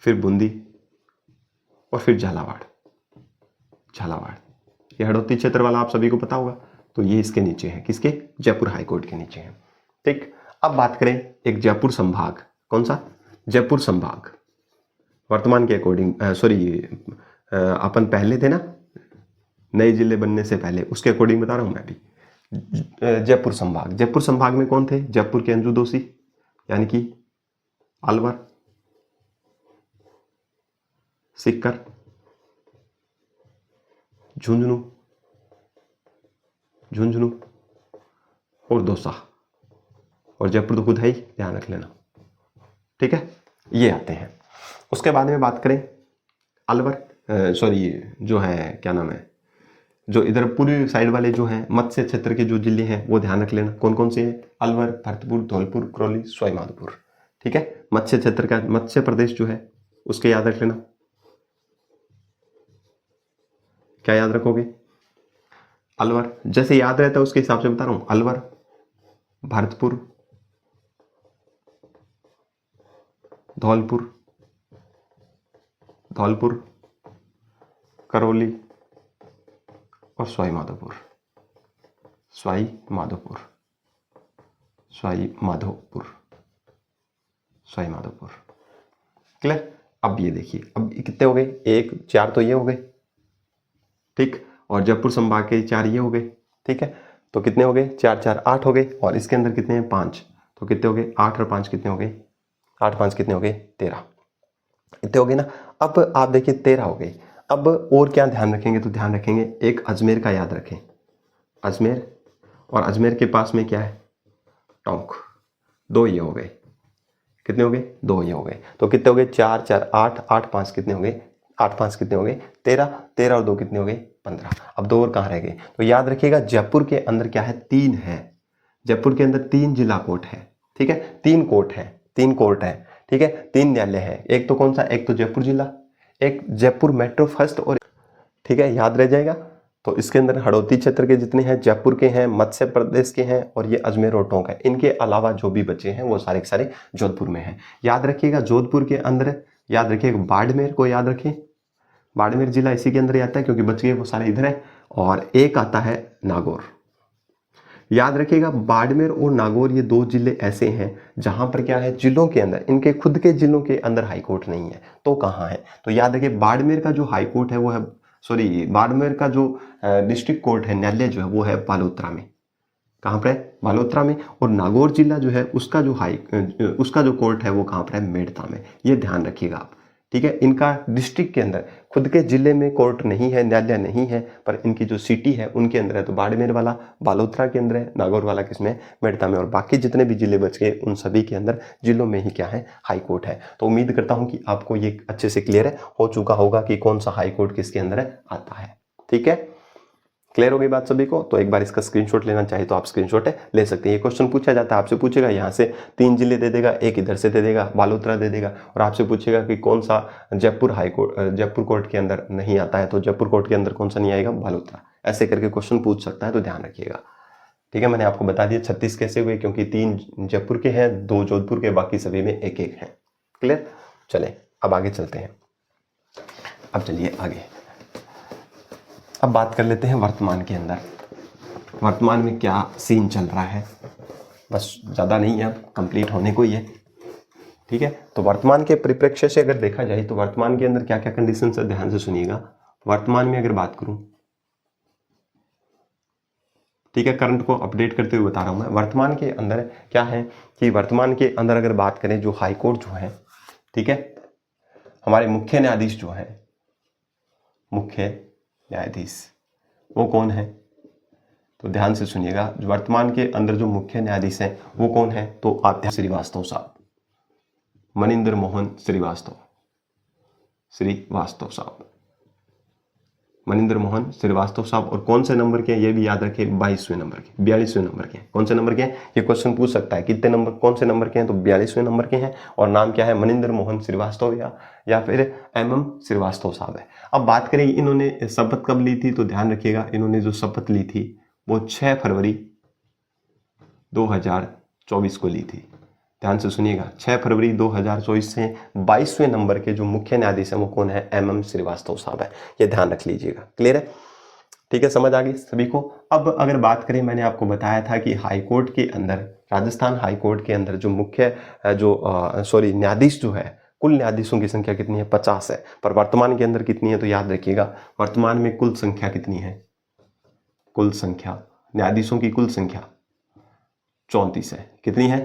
फिर बूंदी, और फिर झालावाड़। झालावाड़। ये हड़ौती क्षेत्र वाला आप सभी को पता होगा, तो ये इसके नीचे है, किसके? जयपुर हाईकोर्ट के नीचे है। ठीक, अब बात करें एक जयपुर संभाग। कौन सा? जयपुर संभाग। वर्तमान के अकॉर्डिंग अपन पहले थे ना, नए जिले बनने से पहले, उसके अकॉर्डिंग बता रहा हूं मैं अभी। जयपुर संभाग, जयपुर संभाग में कौन थे? जयपुर के अंजू दोषी यानी कि अलवर, सीकर, झुंझुनू और दौसा, और जयपुर तो खुद है ही, ध्यान रख लेना। ठीक है, ये आते हैं। उसके बाद में बात करें अलवर, जो है क्या नाम है, जो इधर पूरी साइड वाले जो हैं मत्स्य क्षेत्र के जो जिले हैं वो ध्यान रख लेना। कौन कौन से हैं? अलवर, भरतपुर, धौलपुर, करौली, सवाई माधोपुर। ठीक है, मत्स्य क्षेत्र का मत्स्य प्रदेश जो है उसके याद रख लेना। क्या याद रखोगे? अलवर, जैसे याद रहता है उसके हिसाब से बता रहा हूं। अलवर, भरतपुर, धौलपुर, करौली और सवाई माधोपुर। क्लियर? अब ये देखिए, अब कितने हो गए? 1 4 तो ये हो गए, ठीक, और जयपुर संभाग के 4 ये हो गए। ठीक है, तो कितने हो गए? 4 4 8 हो गए, और इसके अंदर कितने हैं? 5, तो कितने हो गए? 8 और 5 कितने हो गए? 8 5 कितने हो गए? 13। इतने हो गए ना। अब आप देखिए 13 हो गए। अब और क्या ध्यान रखेंगे? तो ध्यान रखेंगे एक अजमेर का याद रखें, अजमेर, और अजमेर के पास में क्या है? टोंक। 2 ये हो गए। कितने हो गए? 2 ये हो गए। तो कितने हो गए? 4 4 8 8 5 कितने हो गए? 8 5 कितने हो गए? 13। 13 और 2 कितने हो गए? 15। अब 2 और कहाँ रह गए? तो याद रखिएगा जयपुर के अंदर क्या है? 3 है। जयपुर के अंदर 3 जिला कोर्ट है। ठीक है, 3 कोर्ट है, 3 कोर्ट है। ठीक है, 3 न्यायालय है। एक तो कौन सा? एक तो जयपुर जिला, एक जयपुर मेट्रो फर्स्ट, और ठीक है, याद रह जाएगा। तो इसके अंदर हड़ौती क्षेत्र के जितने हैं, जयपुर के हैं, मत्स्य प्रदेश के हैं, और ये अजमेर और टोंक है। इनके अलावा जो भी बचे हैं वो सारे के सारे जोधपुर में हैं। याद रखिएगा जोधपुर के अंदर, याद रखिएगा बाड़मेर को याद रखें, बाड़मेर जिला इसी के अंदर ही आता है क्योंकि बच गए वो सारे इधर है। और एक आता है नागौर। याद रखिएगा बाड़मेर और नागौर ये 2 जिले ऐसे हैं जहां पर क्या है? जिलों के अंदर, इनके खुद के जिलों के अंदर हाईकोर्ट नहीं है। तो कहां है? तो याद रखिए बाड़मेर का जो हाईकोर्ट है वो है, बाड़मेर का जो डिस्ट्रिक्ट कोर्ट है, न्यायालय जो है वो है बालोतरा में। कहां पर है? बालोतरा में। और नागौर जिला जो है उसका जो कोर्ट है वो कहां पर है? मेड़ता में। ये ध्यान रखिएगा आप। ठीक है, इनका डिस्ट्रिक्ट के अंदर, खुद के जिले में कोर्ट नहीं है, न्यायालय नहीं है, पर इनकी जो सिटी है उनके अंदर है। तो बाड़मेर वाला बालोतरा के अंदर है, नागौर वाला किसमें? मेड़ता में। और बाकी जितने भी जिले बच गए उन सभी के अंदर जिलों में ही क्या है? हाई कोर्ट है। तो उम्मीद करता हूं कि आपको ये अच्छे से क्लियर हो चुका होगा कि कौन सा हाई कोर्ट किसके अंदर आता है। ठीक है, क्लियर हो गई बात सभी को? तो एक बार इसका स्क्रीनशॉट लेना चाहे तो आप स्क्रीनशॉट ले सकते हैं। ये क्वेश्चन पूछा जाता है, आपसे पूछेगा यहाँ से 3 जिले दे देगा, एक इधर से दे देगा, बालोतरा दे देगा, और आपसे पूछेगा कि कौन सा जयपुर कोर्ट के अंदर नहीं आता है, तो जयपुर कोर्ट के अंदर कौन सा नहीं आएगा? बालोतरा। ऐसे करके क्वेश्चन पूछ सकता है, तो ध्यान रखिएगा। ठीक है, मैंने आपको बता दिया 36 कैसे हुए, क्योंकि 3 जयपुर के हैं, 2 जोधपुर के, बाकी सभी में एक एक है। क्लियर? चले अब आगे चलते हैं। अब चलिए आगे, अब बात कर लेते हैं वर्तमान के अंदर। वर्तमान में क्या सीन चल रहा है? बस ज़्यादा नहीं है, अब कंप्लीट होने को ही है। ठीक है, तो वर्तमान के परिप्रेक्ष्य से अगर देखा जाए तो वर्तमान के अंदर क्या क्या कंडीशन है, ध्यान से सुनिएगा। वर्तमान में अगर बात करूं, ठीक है, करंट को अपडेट करते हुए बता रहा हूं मैं। वर्तमान के अंदर क्या है कि वर्तमान के अंदर अगर बात करें, जो हाईकोर्ट जो है, ठीक है, हमारे मुख्य न्यायाधीश जो है, मुख्य न्यायाधीश वो कौन है? तो ध्यान से सुनिएगा, वर्तमान के अंदर जो मुख्य न्यायाधीश हैं वो कौन है? तो आत्या श्रीवास्तव साहब, मनिंदर मोहन श्रीवास्तव साहब, मनिंदर मोहन श्रीवास्तव साहब। और कौन से नंबर के हैं ये भी याद रखें? 42वें नंबर के, 42वें नंबर के। कौन से नंबर के हैं? ये क्वेश्चन पूछ सकता है, कितने नंबर, कौन से नंबर के हैं? तो 42वें नंबर के हैं, और नाम क्या है? मनिंदर मोहन श्रीवास्तव या फिर MM श्रीवास्तव साहब है। अब बात करें इन्होंने शपथ कब ली थी, तो ध्यान रखिएगा इन्होंने जो शपथ ली थी वो 6 फरवरी 2024 को ली थी। ध्यान से सुनिएगा, 6 फरवरी 2024 से 22वें नंबर के जो मुख्य न्यायाधीश हैं वो कौन है? MM श्रीवास्तव साहब है। ये ध्यान रख लीजिएगा। क्लियर है? ठीक है, समझ आ गई सभी को। अब अगर बात करें, मैंने आपको बताया था कि हाईकोर्ट के अंदर, राजस्थान हाईकोर्ट के अंदर जो मुख्य न्यायाधीश जो है, कुल न्यायाधीशों की संख्या कितनी है? 50 है। पर वर्तमान के अंदर कितनी है? तो याद रखिएगा, वर्तमान में कुल संख्या कितनी है? कुल संख्या न्यायाधीशों की कुल संख्या 34 है। कितनी है?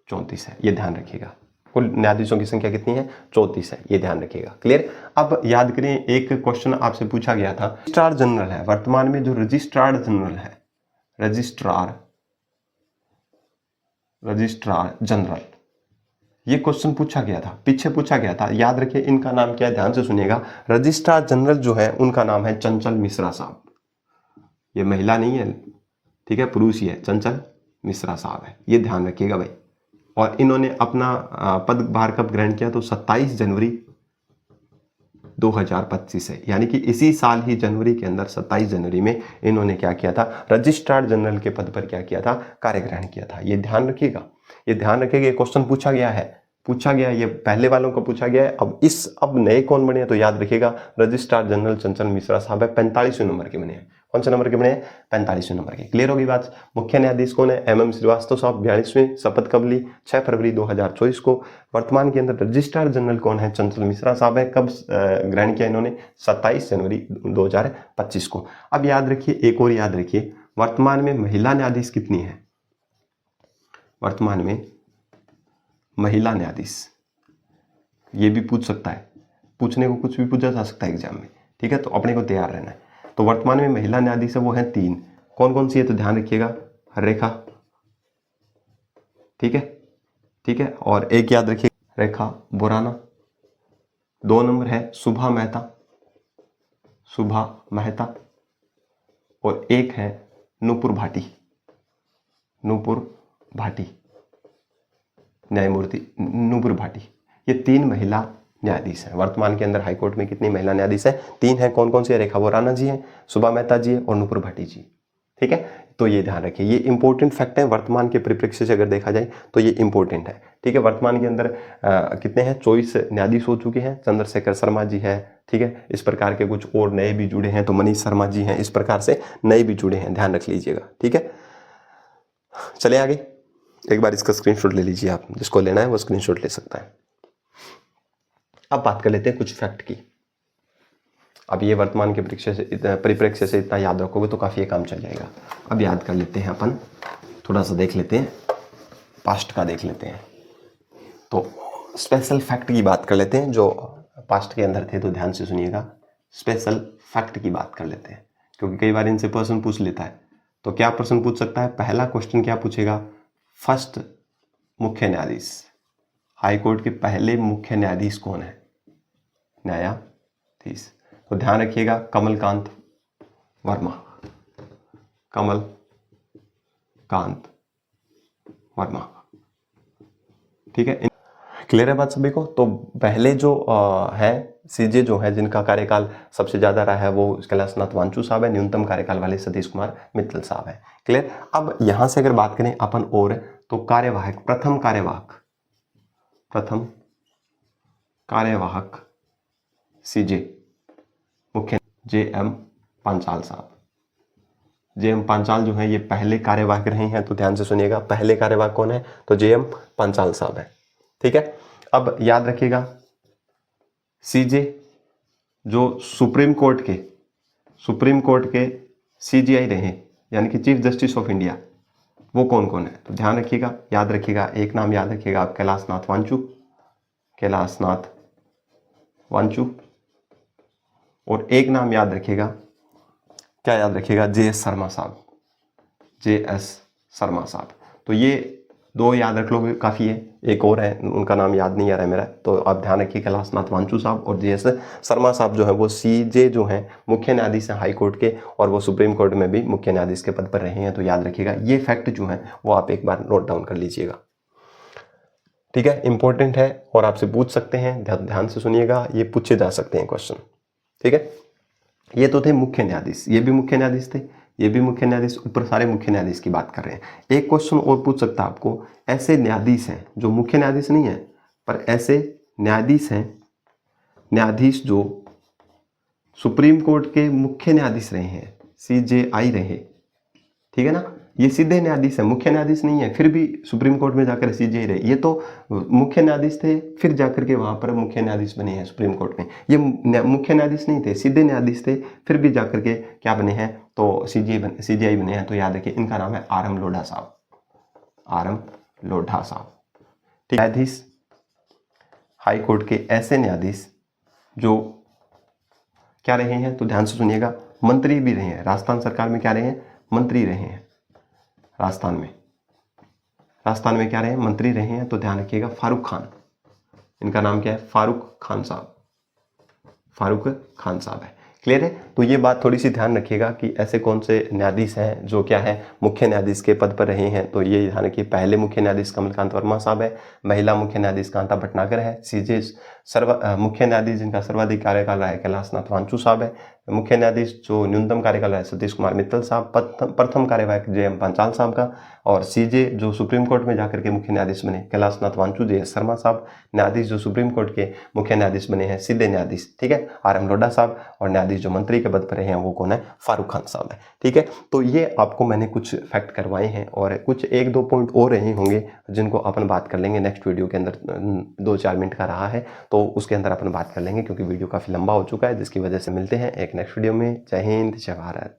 34 है। ये ध्यान रखिएगा। कुल न्यायाधीशों की संख्या कितनी है? 34 है। ये ध्यान रखिएगा। क्लियर? अब याद करें, एक क्वेश्चन आपसे पूछा गया था, रजिस्ट्रार जनरल है वर्तमान में, जो रजिस्ट्रार जनरल है, रजिस्ट्रार जनरल, ये क्वेश्चन पूछा गया था, पीछे पूछा गया था। याद रखिए, इनका नाम क्या है? ध्यान से सुनिएगा। रजिस्ट्रार जनरल जो है उनका नाम है चंचल मिश्रा साहब। ये महिला नहीं है, ठीक है, पुरुष ही है, चंचल मिश्रा साहब है। ये ध्यान रखिएगा भाई। और इन्होंने अपना पदभार कब ग्रहण किया? तो 27 जनवरी 2025 है, यानी कि इसी साल ही जनवरी के अंदर 27 जनवरी में इन्होंने क्या किया था? रजिस्ट्रार जनरल के पद पर क्या किया था? कार्य ग्रहण किया था। ये ध्यान रखिएगा। ये ध्यान रखिएगा, ये क्वेश्चन पूछा गया है, ये पहले वालों को पूछा गया है। अब नए कौन बने हैं? तो याद रखिएगा, रजिस्ट्रार जनरल चंचल मिश्रा साहब है, 45वें नंबर के बने हैं। कौन से नंबर के बने हैं? 45वें नंबर के। क्लियर होगी बात? मुख्य न्यायाधीश कौन है? MM श्रीवास्तव साहब, 42वें, शपथ कब ली? 6 फरवरी 2024 को। वर्तमान के अंदर रजिस्ट्रार जनरल कौन है? चंचल मिश्रा साहब है। कब ग्रहण किया इन्होंने? 27 जनवरी 2025 को। अब याद रखिए, एक और याद रखिए, वर्तमान में महिला न्यायाधीश कितनी है? वर्तमान में महिला न्यायाधीश, ये भी पूछ सकता है, पूछने को कुछ भी पूछा जा सकता है एग्जाम में, ठीक है, तो अपने को तैयार रहना है। तो वर्तमान में महिला न्यायाधीश है वो है 3। कौन कौन सी है? तो ध्यान रखिएगा, रेखा, ठीक है, और एक याद रखिए, रेखा बोराना। 2 नंबर है सुभा मेहता, और एक है नूपुर भाटी, न्यायमूर्ति नूपुर भाटी। ये 3 महिला न्यायाधीश हैं। वर्तमान के अंदर हाईकोर्ट में कितनी महिला न्यायाधीश है? 3 है। कौन कौन सी है? रेखा बोराना जी हैं, सुभा मेहता जी है, और नूपुर भाटी जी। ठीक है, तो ये ध्यान रखिए, ये इंपॉर्टेंट फैक्ट है। वर्तमान के परिप्रेक्ष्य से अगर देखा जाए तो ये इंपॉर्टेंट है। ठीक है, वर्तमान के अंदर कितने हैं? 24 न्यायाधीश हो चुके हैं। चंद्रशेखर शर्मा जी है, ठीक है, इस प्रकार के कुछ और नए भी जुड़े हैं, तो मनीष शर्मा जी हैं, इस प्रकार से नए भी जुड़े हैं, ध्यान रख लीजिएगा। ठीक है, चले आगे। एक बार इसका स्क्रीनशॉट ले लीजिए, आप जिसको लेना है वो स्क्रीनशॉट ले सकता है। अब बात कर लेते हैं कुछ फैक्ट की। अब ये वर्तमान के परिप्रेक्ष्य से इतना याद रखोगे तो काफ़ी काम चल जाएगा। अब याद कर लेते हैं अपन, थोड़ा सा देख लेते हैं, पास्ट का देख लेते हैं। तो स्पेशल फैक्ट की बात कर लेते हैं जो पास्ट के अंदर थे, तो ध्यान से सुनिएगा। स्पेशल फैक्ट की बात कर लेते हैं, क्योंकि कई बार इनसे प्रश्न पूछ लेता है। तो क्या प्रश्न पूछ सकता है? पहला क्वेश्चन क्या पूछेगा? फर्स्ट मुख्य न्यायाधीश, हाईकोर्ट के पहले मुख्य न्यायाधीश कौन है? न्यायाधीश, तो ध्यान रखिएगा, कमलकांत वर्मा। ठीक है, क्लियर है बात सभी को? तो पहले जो है सीजे जो है, जिनका कार्यकाल सबसे ज्यादा रहा है, वो कैलाशनाथ वांचू साहब है। न्यूनतम कार्यकाल वाले सतीश कुमार मित्तल साहब है। क्लियर? अब यहां से अगर बात करें अपन और, तो कार्यवाहक, प्रथम कार्यवाहक सीजे मुख्य JM पांचाल साहब। JM पांचाल जो है ये पहले कार्यवाहक रहे हैं, तो ध्यान से सुनिएगा, पहले कार्यवाहक कौन है? तो JM पांचाल साहब है। ठीक है, अब याद रखिएगा, सीजे जो सुप्रीम कोर्ट के CJI रहे, यानी कि चीफ जस्टिस ऑफ इंडिया, वो कौन कौन है? तो ध्यान रखिएगा, याद रखिएगा, एक नाम याद रखिएगा आप, कैलाशनाथ वांचू, और एक नाम याद रखिएगा, क्या याद रखिएगा? JS शर्मा साहब। तो ये 2 याद रख लोगे, काफ़ी है। एक और है, उनका नाम याद नहीं आ रहा है मेरा, तो आप ध्यान रखिए, कैलाशनाथ वांचू साहब और JS शर्मा साहब जो है वो CJ जो है मुख्य न्यायाधीश हैं हाई कोर्ट के, और वो सुप्रीम कोर्ट में भी मुख्य न्यायाधीश के पद पर रहे हैं। तो याद रखिएगा, ये फैक्ट जो है वो आप एक बार नोट डाउन कर लीजिएगा। ठीक है, इंपॉर्टेंट है और आपसे पूछ सकते हैं, ध्यान से सुनिएगा, ये पूछे जा सकते हैं क्वेश्चन। ठीक है, ये तो थे मुख्य न्यायाधीश, ये भी मुख्य न्यायाधीश थे। ये भी मुख्य न्यायाधीश, ऊपर सारे मुख्य न्यायाधीश की बात कर रहे हैं। एक क्वेश्चन और पूछ सकता है आपको, ऐसे न्यायाधीश हैं जो मुख्य न्यायाधीश नहीं है पर ऐसे न्यायाधीश हैं, न्यायाधीश जो सुप्रीम कोर्ट के मुख्य न्यायाधीश रहे हैं, CJI रहे, ठीक है ना, ये सीधे न्यायाधीश है, मुख्य न्यायाधीश नहीं है, फिर भी सुप्रीम कोर्ट में जाकर CJI रहे। ये तो मुख्य न्यायाधीश थे, फिर जाकर के वहां पर मुख्य न्यायाधीश बने हैं सुप्रीम कोर्ट में। ये मुख्य न्यायाधीश नहीं थे, सीधे न्यायाधीश थे, फिर भी जाकर के क्या बने हैं, तो CJI बने हैं। तो याद रखिए इनका नाम है RM लोढ़ा साहब, RM लोढ़ा साहब। ठीक, न्यायाधीश हाई कोर्ट के ऐसे न्यायाधीश जो क्या रहे हैं, तो ध्यान से सुनिएगा, मंत्री भी रहे हैं। राजस्थान सरकार में क्या रहे हैं, मंत्री रहे हैं। राजस्थान में क्या रहे हैं, मंत्री रहे हैं। तो ध्यान रखिएगा फारूक खान, इनका नाम क्या है, फारूक खान साहब, फारूक खान साहब है। क्लियर है। तो ये बात थोड़ी सी ध्यान रखिएगा कि ऐसे कौन से न्यायाधीश हैं जो क्या है, मुख्य न्यायाधीश के पद पर रहे हैं। तो ये ध्यान रखिए, पहले मुख्य न्यायाधीश कमलकांत वर्मा साहब है, महिला मुख्य न्यायाधीश कांता भटनागर है, मुख्य न्यायाधीश जिनका सर्वाधिक कार्यकाल रहा है कैलाशनाथ वांचू साहब है, मुख्य न्यायाधीश जो न्यूनतम कार्यकाल है सतीश कुमार मित्तल साहब, प्रथम कार्यवाहक JM पांचाल साहब का, और CJ जो सुप्रीम कोर्ट में जाकर के मुख्य न्यायाधीश बने कैलाशनाथ वांचू, JS शर्मा साहब, न्यायाधीश जो सुप्रीम कोर्ट के मुख्य न्यायाधीश बने हैं सीधे न्यायाधीश, ठीक है, RM लोढ़ा साहब, और न्यायाधीश जो मंत्री के पद पर रहे हैं वो कौन है, फारूक खान साहब है। ठीक है, तो ये आपको मैंने कुछ फैक्ट करवाए हैं, और कुछ 1-2 पॉइंट और रहे होंगे जिनको अपन बात कर लेंगे नेक्स्ट वीडियो के अंदर। 2-4 मिनट का रहा है तो उसके अंदर अपन बात कर लेंगे, क्योंकि वीडियो काफ़ी लंबा हो चुका है, जिसकी वजह से मिलते हैं एक नेक्स्ट वीडियो में। जय हिंद, जय भारत।